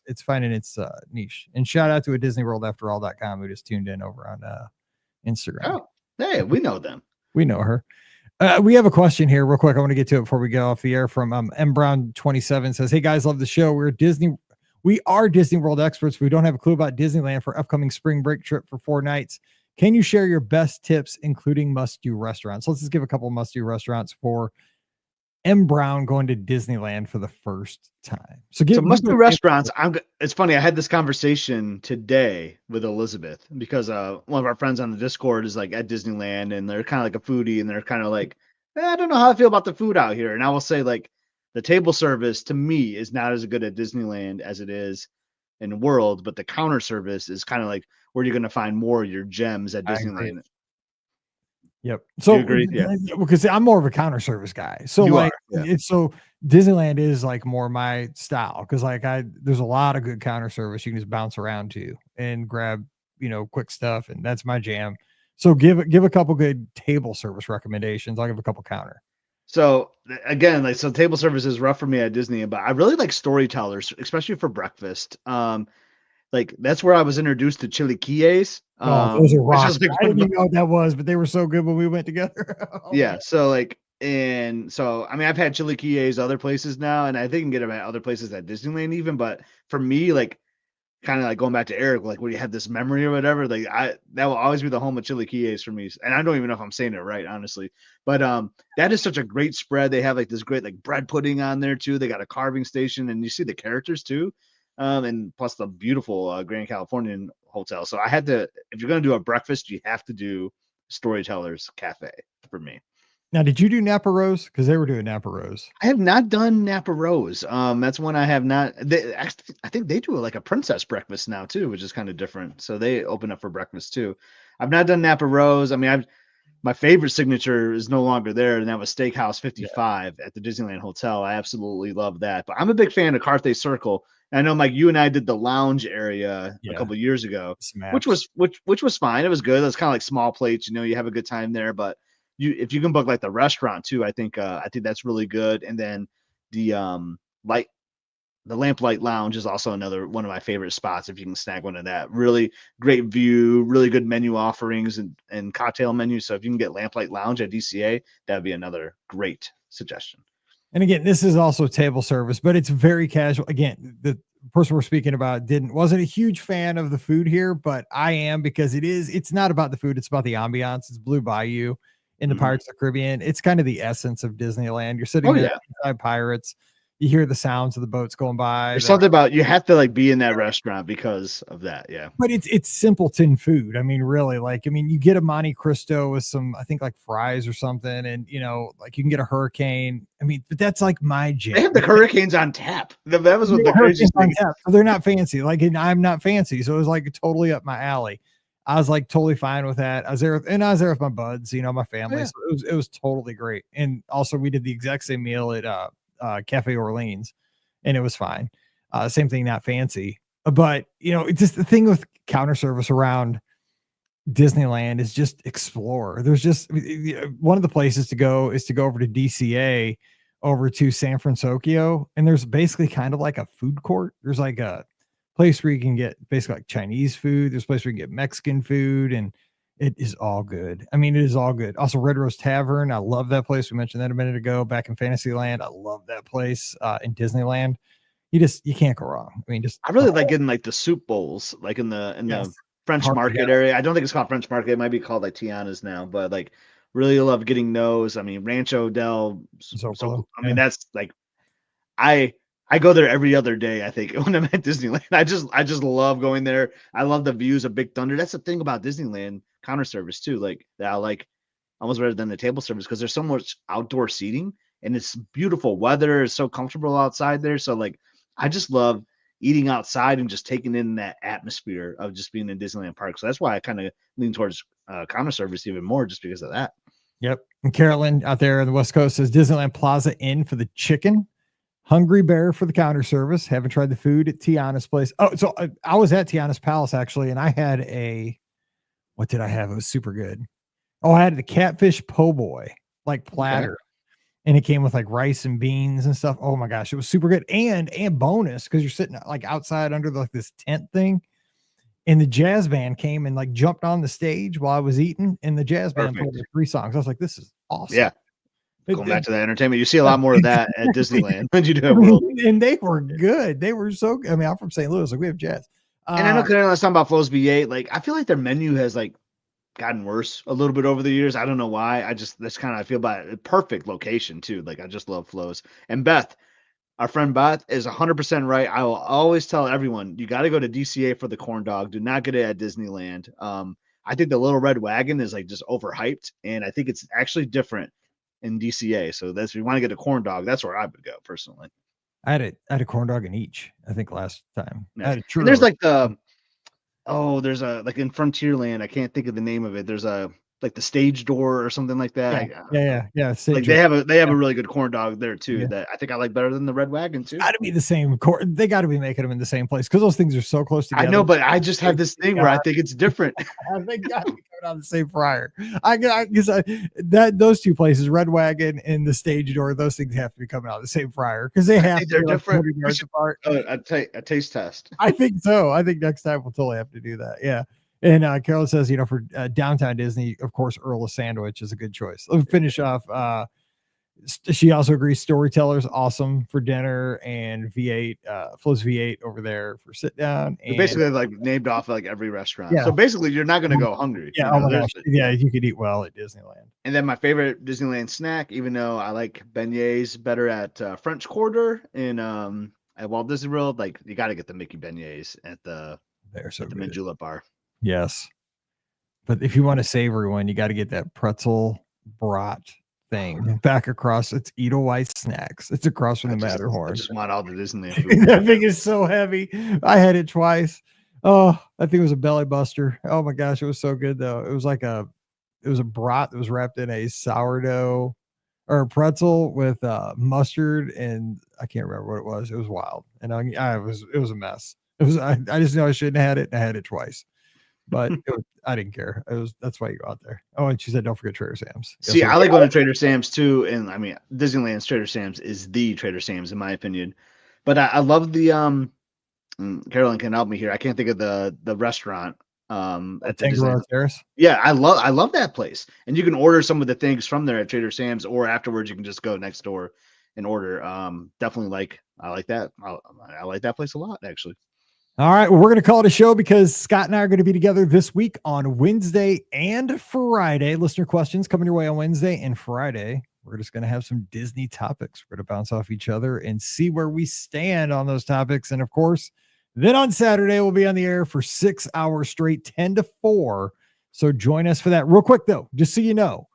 It's finding its niche. And shout out to a Disney World After All.com who just tuned in over on Instagram. Oh, hey, we know them. We know her. We have a question here real quick. I want to get to it before we get off the air from M Brown 27 says, "Hey guys, love the show. We are Disney World experts. We don't have a clue about Disneyland for upcoming spring break trip for 4 nights. Can you share your best tips, including must-do restaurants?" Let's just give a couple must-do restaurants for M Brown going to Disneyland for the first time. So must-do restaurants. It's funny. I had this conversation today with Elizabeth because one of our friends on the Discord is like at Disneyland, and they're kind of like a foodie, and they're kind of like, I don't know how I feel about the food out here. And I will say, like, the table service to me is not as good at Disneyland as it is in World, but the counter service is kind of like where you're going to find more of your gems at Disneyland. Yep. So you agree? Yeah, because I'm more of a counter service guy. So so Disneyland is like more my style because like there's a lot of good counter service you can just bounce around to and grab quick stuff, and that's my jam. So give a couple good table service recommendations. I'll give a couple counter. So again, like table service is rough for me at Disney, but I really like storytellers, especially for breakfast. Like that's where I was introduced to chilaquiles. Those are rocks. I didn't even know what that was, but they were so good when we went together. So like, and so I mean, I've had chilaquiles other places now, and I think you can get them at other places at Disneyland even. But for me, like, kind of like going back to Eric, like when you have this memory or whatever, like that will always be the home of chilaquiles for me. And I don't even know if I'm saying it right, honestly. But that is such a great spread. They have like this great like bread pudding on there too. They got a carving station, and you see the characters too. And plus the beautiful Grand Californian hotel. So I had to, if you're going to do a breakfast, you have to do Storytellers Cafe for me. Now, did you do Napa Rose? Because they were doing Napa Rose. I have not done Napa Rose. That's one I have not. I think they do like a princess breakfast now too, which is kind of different. So they open up for breakfast too. I've not done Napa Rose. I mean, my favorite signature is no longer there, and that was Steakhouse 55 at the Disneyland Hotel. I absolutely love that. But I'm a big fan of Carthay Circle. I know, Mike, you and I did the lounge area a couple of years ago, which was fine. It was good. It was kind of like small plates. You have a good time there. But if you can book like the restaurant too, I think that's really good. And then the Lamplight Lounge is also another one of my favorite spots. If you can snag one of that, really great view, really good menu offerings and cocktail menus. So if you can get Lamplight Lounge at DCA, that'd be another great suggestion. And again, this is also table service, but it's very casual. Again, the person we're speaking about wasn't a huge fan of the food here, but I am, because it's not about the food. It's about the ambiance. It's Blue Bayou in the Pirates of the Caribbean. It's kind of the essence of Disneyland. You're sitting there beside pirates. You hear the sounds of the boats going by. There's something about, you have to like be in that restaurant because of that. Yeah. But it's simpleton food. I mean, really, you get a Monte Cristo with some, I think like fries or something. And like you can get a hurricane. I mean, but that's like my jam. They have the hurricanes on tap. That was what the craziest thing. So they're not fancy. Like, and I'm not fancy. So it was like totally up my alley. I was like totally fine with that. I was there with my buds, my family. So it was totally great. And also we did the exact same meal at, Cafe Orleans, and it was fine. Same thing, not fancy, but it's just the thing with counter service around Disneyland is just explore. There's just one of the places to go is to go over to DCA, over to San Francisco, and there's basically kind of like a food court. There's like a place where you can get basically like Chinese food. There's a place where you can get Mexican food, and it is all good. I mean, it is all good. Also, Red Rose Tavern. I love that place. We mentioned that a minute ago back in Fantasyland. I love that place in Disneyland. You can't go wrong. I mean, I really like getting like the soup bowls, like in the French Market area. I don't think it's called French Market. It might be called like Tiana's now, but like really love getting those. I mean, Rancho del Zocalo, I mean, that's like I go there every other day, I think, when I'm at Disneyland. I just love going there. I love the views of Big Thunder. That's the thing about Disneyland counter service too. Like that I like almost better than the table service because there's so much outdoor seating and it's beautiful weather. It's so comfortable outside there. So like I just love eating outside and just taking in that atmosphere of just being in Disneyland Park. So that's why I kind of lean towards counter service even more just because of that. Yep. And Carolyn out there on the West Coast says Disneyland Plaza Inn for the chicken. Hungry Bear for the counter service. Haven't tried the food at Tiana's place. Oh, so I was at Tiana's Palace actually, and I had what did I have? It was super good. Oh, I had the catfish po' boy, like platter. Okay. And it came with like rice and beans and stuff. Oh my gosh, it was super good. And bonus, because you're sitting like outside under like this tent thing. And the jazz band came and like jumped on the stage while I was eating. And the jazz band played 3 songs. I was like, this is awesome. Yeah. Going back to that entertainment, you see a lot more of that at Disneyland than you do at World. And they were good. They were so good. I mean, I'm from St. Louis, like we have jazz. And I know last time about Flo's B8, like I feel like their menu has like gotten worse a little bit over the years. I don't know why. I feel about it. Perfect location too. Like I just love Flo's. And Beth, our friend Beth, is 100% right. I will always tell everyone you got to go to DCA for the corn dog. Do not get it at Disneyland. I think the Little Red Wagon is like just overhyped, and I think it's actually different in DCA. So that's if you want to get a corn dog, that's where I would go personally. I had a corn dog in each, I think last time. Yeah. And there's like there's a like in Frontierland, I can't think of the name of it. There's a like the stage door or something like that. Yeah. Like they have a really good corn dog there too. That I think I like better than the Red Wagon too. Got to be the same corn. They got to be making them in the same place because those things are so close together. I know, but I just have this thing where I think it's different. They got to be coming out of the same fryer. Those 2 places, Red Wagon and the stage door, those things have to be coming out of the same fryer because they have. They're different. Apart. A taste test. I think so. I think next time we'll totally have to do that. Yeah. And Carol says, for downtown Disney, of course, Earl of Sandwich is a good choice. Let me finish off. She also agrees Storyteller's awesome for dinner, and V8, Flo's V8 over there for sit down. And basically like named off like every restaurant. Yeah. So basically you're not going to go hungry. Yeah. You could eat well at Disneyland. And then my favorite Disneyland snack, even though I like beignets better at French Quarter in at Walt Disney World, like you got to get the Mickey beignets at the Mint Julep bar. Yes. But if you want a savory one, you got to get that pretzel brat thing back across. It's Edelweiss Snacks. It's across from the Matterhorn. I just want all the Disneyland food. That thing is so heavy. I had it twice. Oh, I think it was a belly buster. Oh my gosh, it was so good though. It was a brat that was wrapped in a sourdough or a pretzel with mustard, and I can't remember what it was. It was wild, and it was a mess. I just know I shouldn't have had it, and I had it twice. But I didn't care. That's why you go out there. Oh, and she said, don't forget Trader Sam's. See, I like going to Trader Sam's too. And I mean, Disneyland's Trader Sam's is the Trader Sam's in my opinion. But I love the, Carolyn can help me here. I can't think of the restaurant. At Tangaroa Terrace. Yeah, I love that place. And you can order some of the things from there at Trader Sam's, or afterwards you can just go next door and order. Definitely I like that. I like that place a lot, actually. All right. Well, we're going to call it a show because Scott and I are going to be together this week on Wednesday and Friday. Listener questions coming your way on Wednesday and Friday. We're just going to have some Disney topics. We're going to bounce off each other and see where we stand on those topics. And of course, then on Saturday, we'll be on the air for 6 hours straight, 10 to 4. So join us for that. Real quick, though, just so you know,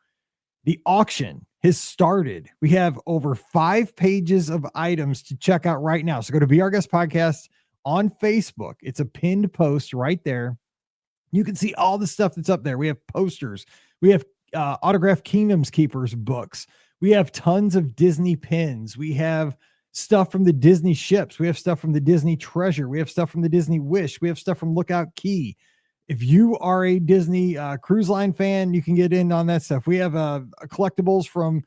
the auction has started. We have over 5 pages of items to check out right now. So go to Be Our Guest Podcast on Facebook. It's a pinned post right there. You can see all the stuff that's up there. We have posters. We have autographed Kingdoms Keepers books. We have tons of Disney pins. We have stuff from the Disney ships. We have stuff from the Disney Treasure. We have stuff from the Disney Wish. We have stuff from Lookout Key. If you are a Disney cruise line fan, you can get in on that stuff. We have collectibles from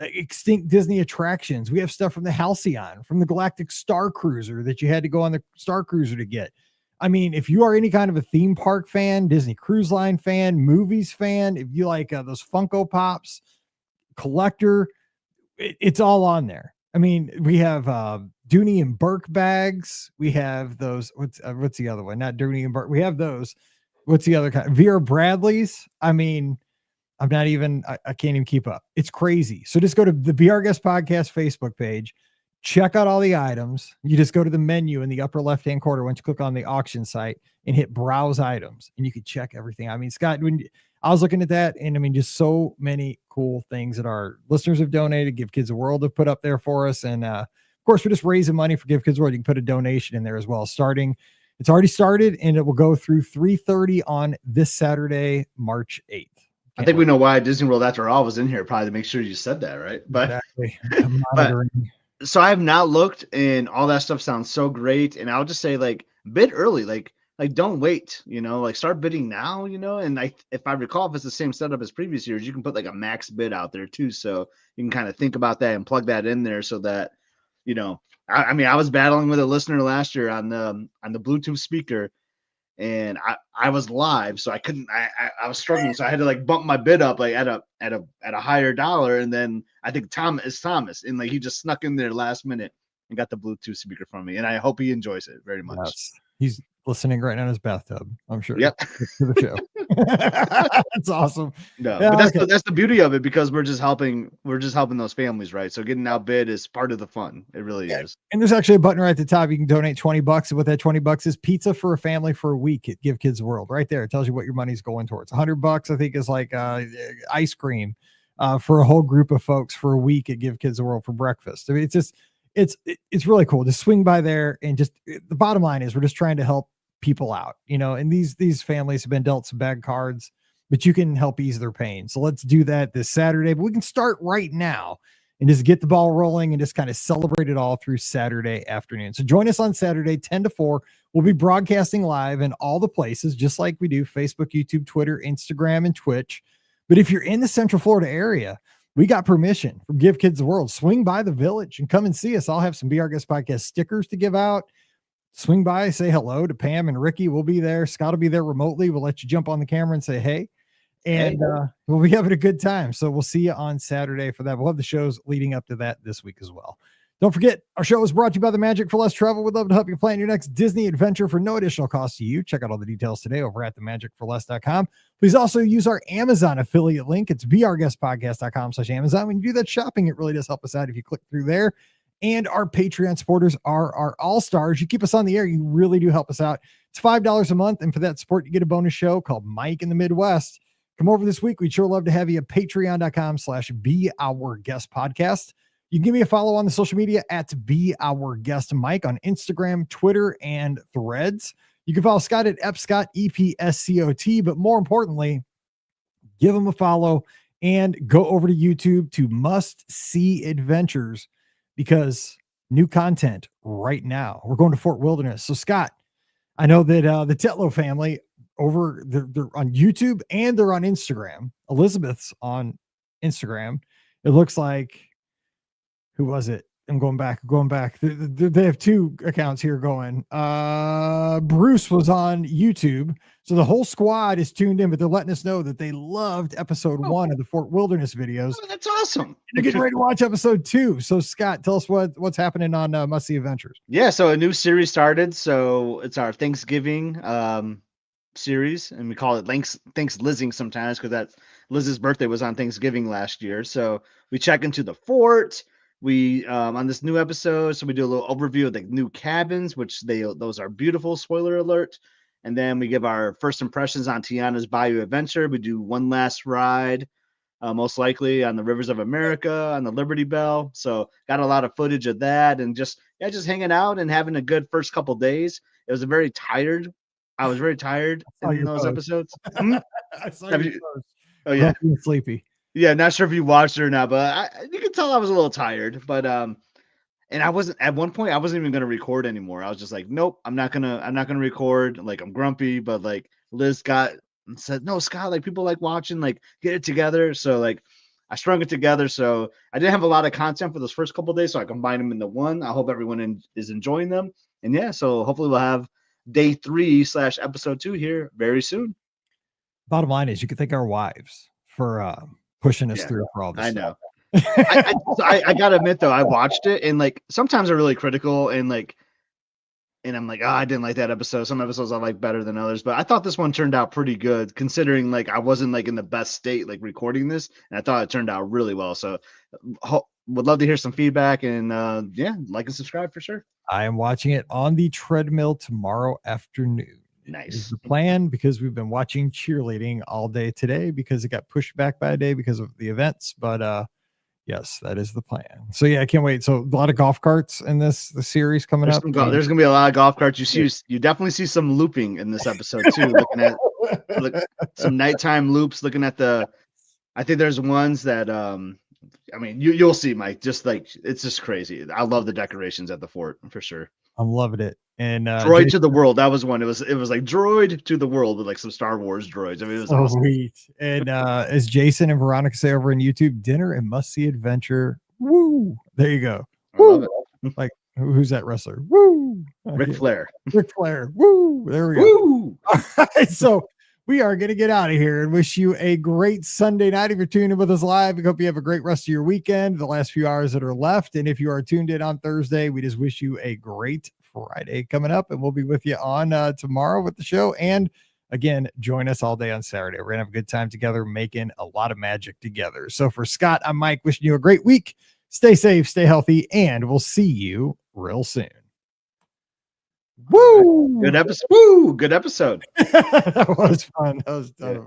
extinct Disney attractions. We have stuff from the Halcyon, from the Galactic Star Cruiser that you had to go on the Star Cruiser to get. I mean, if you are any kind of a theme park fan, Disney Cruise Line fan, movies fan, if you like those Funko Pops, collector, it's all on there. I mean, we have Dooney and Burke bags. We have those. What's the other one? Not Dooney and Burke. We have those. What's the other kind? Vera Bradley's. I mean, I'm not even, I can't even keep up. It's crazy. So just go to the Be Our Guest Podcast Facebook page, check out all the items. You just go to the menu in the upper left-hand corner once you click on the auction site and hit browse items, and you can check everything. I mean, Scott, when I was looking at that, and I mean, just so many cool things that our listeners have donated. Give Kids a World have put up there for us. And of course, we're just raising money for Give Kids a World. You can put a donation in there as well. It's already started, and it will go through 3:30 on this Saturday, March 8th. I think we know why Disney World After All was in here, probably to make sure you said that, right? But, exactly. but so I have not looked, and all that stuff sounds so great. And I'll just say, like, bid early, like don't wait, like start bidding now, and if I recall, if it's the same setup as previous years, you can put like a max bid out there too. So you can kind of think about that and plug that in there so that, I mean, I was battling with a listener last year on the Bluetooth speaker, and I was live, so I couldn't. I was struggling, so I had to like bump my bid up like at a higher dollar. And then I think Thomas, and like he just snuck in there last minute and got the Bluetooth speaker from me, and I hope he enjoys it very much. Yes. He's listening right now in his bathtub, I'm sure. Yep. To the show. That's awesome. No, but that's the beauty of it, because we're just helping those families, right? So getting outbid is part of the fun. It really is. And there's actually a button right at the top. You can donate $20. And what that $20 is, pizza for a family for a week at Give Kids World. Right there. It tells you what your money's going towards. $100, I think, is like ice cream for a whole group of folks for a week at Give Kids World for breakfast. I mean, it's really cool. Just swing by there, and just the bottom line is we're just trying to help people out, and these families have been dealt some bad cards, but you can help ease their pain. So let's do that this Saturday, but we can start right now and just get the ball rolling and just kind of celebrate it all through Saturday afternoon. So join us on Saturday, 10 to 4. We'll be broadcasting live in all the places, just like we do: Facebook, YouTube, Twitter, Instagram, and Twitch. But if you're in the Central Florida area, we got permission from Give Kids the World. Swing by the village and come and see us. I'll have some Be Our Guest Podcast stickers to give out. Swing by, say hello to Pam and Ricky. We'll be there. Scott will be there remotely. We'll let you jump on the camera and say hey. And we'll be having a good time. So we'll see you on Saturday for that. We'll have the shows leading up to that this week as well. Don't forget, our show is brought to you by the Magic for Less Travel. We'd love to help you plan your next Disney adventure for no additional cost to you. Check out all the details today over at themagicforless.com. Please also use our Amazon affiliate link. It's beourguestpodcast.com/Amazon. When you do that shopping, it really does help us out if you click through there. And our Patreon supporters are our all-stars. You keep us on the air. You really do help us out. It's $5 a month. And for that support, you get a bonus show called Mike in the Midwest. Come over this week. We'd sure love to have you at patreon.com/beourguestpodcast. You can give me a follow on the social media at Be Our Guest Mike on Instagram, Twitter, and Threads. You can follow Scott at Epscott, EPSCOT, but more importantly, give him a follow and go over to YouTube to Must See Adventures, because new content right now. We're going to Fort Wilderness. So Scott, I know that the Tetlow family they're on YouTube and they're on Instagram. Elizabeth's on Instagram. It looks like, who was it? I'm going back. They have two accounts here going. Bruce was on YouTube. So the whole squad is tuned in, but they're letting us know that they loved episode 1 of the Fort Wilderness videos. Oh, that's awesome. And they're getting ready to watch episode 2. So Scott, tell us what's happening on Must See Adventures. Yeah, so a new series started. So it's our Thanksgiving series, and we call it Thanks Lizzing sometimes, because that's Liz's birthday was on Thanksgiving last year. So we check into the fort. We on this new episode, so we do a little overview of the new cabins, which those are beautiful, spoiler alert. And then we give our first impressions on Tiana's Bayou Adventure. We do one last ride, most likely on the Rivers of America, on the Liberty Bell. So got a lot of footage of that, and just hanging out and having a good first couple days. I was very tired in those episodes. I saw your post. Oh yeah, sleepy. Yeah, not sure if you watched it or not, but you can tell I was a little tired. But and I wasn't, at one point I wasn't even gonna record anymore. I was just like, nope, I'm not gonna record. Like, I'm grumpy, but like Liz said, no, Scott, like people like watching, like get it together. So like I strung it together. So I didn't have a lot of content for those first couple of days, so I combined them into one. I hope everyone is enjoying them. And yeah, so hopefully we'll have day 3/episode 2 here very soon. Bottom line is, you can thank our wives for pushing us through for all this. I know. I gotta admit though, I watched it, and like sometimes I'm really critical, and like and I'm like, oh, I didn't like that episode. Some episodes I like better than others, but I thought this one turned out pretty good considering like I wasn't like in the best state like recording this, and I thought it turned out really well. So would love to hear some feedback, and like and subscribe for sure. I am watching it on the treadmill tomorrow afternoon. Nice. Is the plan, because we've been watching cheerleading all day today because it got pushed back by a day because of the events. But yes, that is the plan. So yeah, I can't wait. So a lot of golf carts in the series coming up. There's gonna be a lot of golf carts. You definitely see some looping in this episode too. Looking at some nighttime loops. Looking at I think there's ones that I mean you'll see, Mike. Just like it's just crazy. I love the decorations at the fort for sure. I'm loving it. And Droid to the World, that was one. It was like Droid to the World with like some Star Wars droids. I mean, it was awesome. Sweet. And as Jason and Veronica say over on YouTube, dinner and must-see adventure. Woo! There you go. Woo! Like who's that wrestler? Woo! Ric Flair. Ric Flair. Woo! There we go. Woo! All right, so we are going to get out of here and wish you a great Sunday night. If you're tuned in with us live, we hope you have a great rest of your weekend, the last few hours that are left. And if you are tuned in on Thursday, we just wish you a great Friday coming up, and we'll be with you on tomorrow with the show. And again, join us all day on Saturday. We're going to have a good time together, making a lot of magic together. So for Scott, I'm Mike, wishing you a great week. Stay safe, stay healthy, and we'll see you real soon. Woo! Good episode. Woo! Good episode. That was fun. That was fun.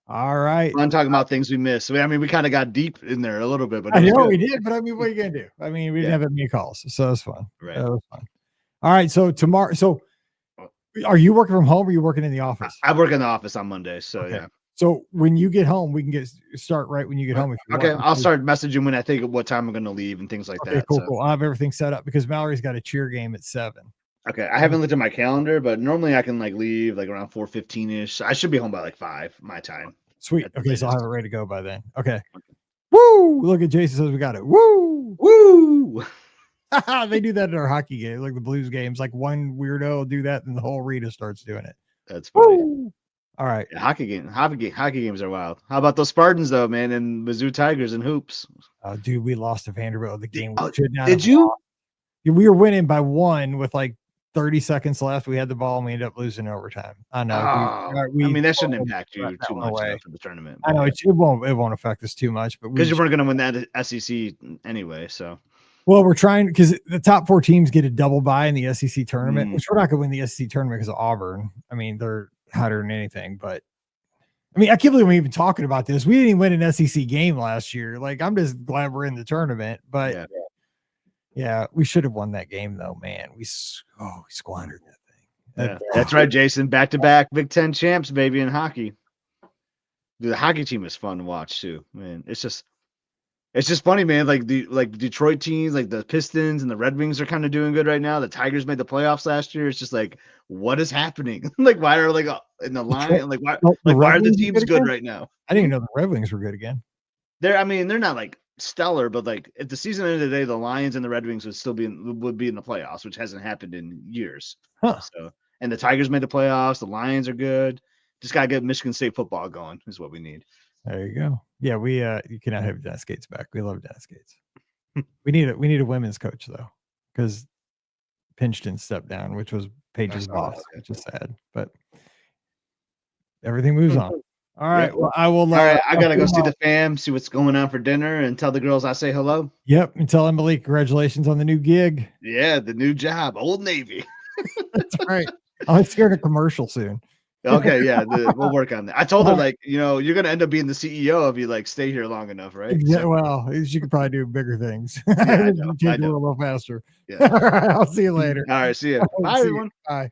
All right. Fun talking about things we missed. I mean, we kind of got deep in there a little bit, but I know we did. But I mean, what are you gonna do? I mean, we didn't have any calls, so it was fun. Right. That was fun. All right. So tomorrow. So, are you working from home or are you working in the office? I work in the office on Monday, so okay. Yeah. So when you get home, we can start right when you get home. If you okay, want. I'll start messaging when I think of what time I'm going to leave and things like that. Cool, cool. I'll have everything set up because Mallory's got a cheer game at 7. Okay, I haven't looked at my calendar, but normally I can like leave like around 4:15ish. I should be home by like 5 my time. Sweet. Okay, so I'll have it ready to go by then. Okay. Woo! Look at Jason says we got it. Woo! Woo! They do that in our hockey game, like the Blues games. Like one weirdo will do that, and the whole arena starts doing it. That's funny. Woo! All right. Yeah, hockey games are wild. How about those Spartans though, man? And Mizzou Tigers and hoops. Dude, we lost to Vanderbilt. The game. Did you? We were winning by 1 with like 30 seconds left. We had the ball and we ended up losing overtime. I know. I mean, that shouldn't impact you too much for the tournament. I know it won't affect us too much, but because you weren't going to win that SEC anyway. So, well, we're trying because the top 4 teams get a double bye in the SEC tournament, which we're not going to win the SEC tournament because of Auburn. I mean, they're hotter than anything, but I mean, I can't believe we're even talking about this. We didn't even win an SEC game last year. Like, I'm just glad we're in the tournament, but yeah, we should have won that game though, man. We squandered that thing. That's right, Jason. Back-to-back Big Ten champs, baby, in hockey. Dude, the hockey team is fun to watch too, man. It's just funny, man. Like Detroit teams, like the Pistons and the Red Wings are kind of doing good right now. The Tigers made the playoffs last year. It's just like, what is happening? Like, why are like in the line? Like, why are the teams good right now? I didn't even know the Red Wings were good again. They're not like stellar, but like at the season end of the day, the Lions and the Red Wings would be in the playoffs, which hasn't happened in years. So, and the Tigers made the playoffs. The Lions are good. Just gotta get Michigan State football going is what we need. There you go. Yeah, we you cannot have Dennis Gates back. We love Dennis Gates. we need a women's coach though, because Pinchton stepped down, which was Paige's boss, which is sad. But everything moves on. All right. Well, I will. All right. I gotta go see the fam, see what's going on for dinner, and tell the girls I say hello. Yep. And tell Emily congratulations on the new gig. Yeah, the new job, Old Navy. That's right. I'll see her in a commercial soon. Okay. Yeah, we'll work on that. I told her like, you're gonna end up being the CEO if you like stay here long enough, right? Yeah. So, well, she could probably do bigger things. Yeah, I know. A little faster. Yeah. All right. I'll see you later. All right. See you. Bye, everyone. Bye.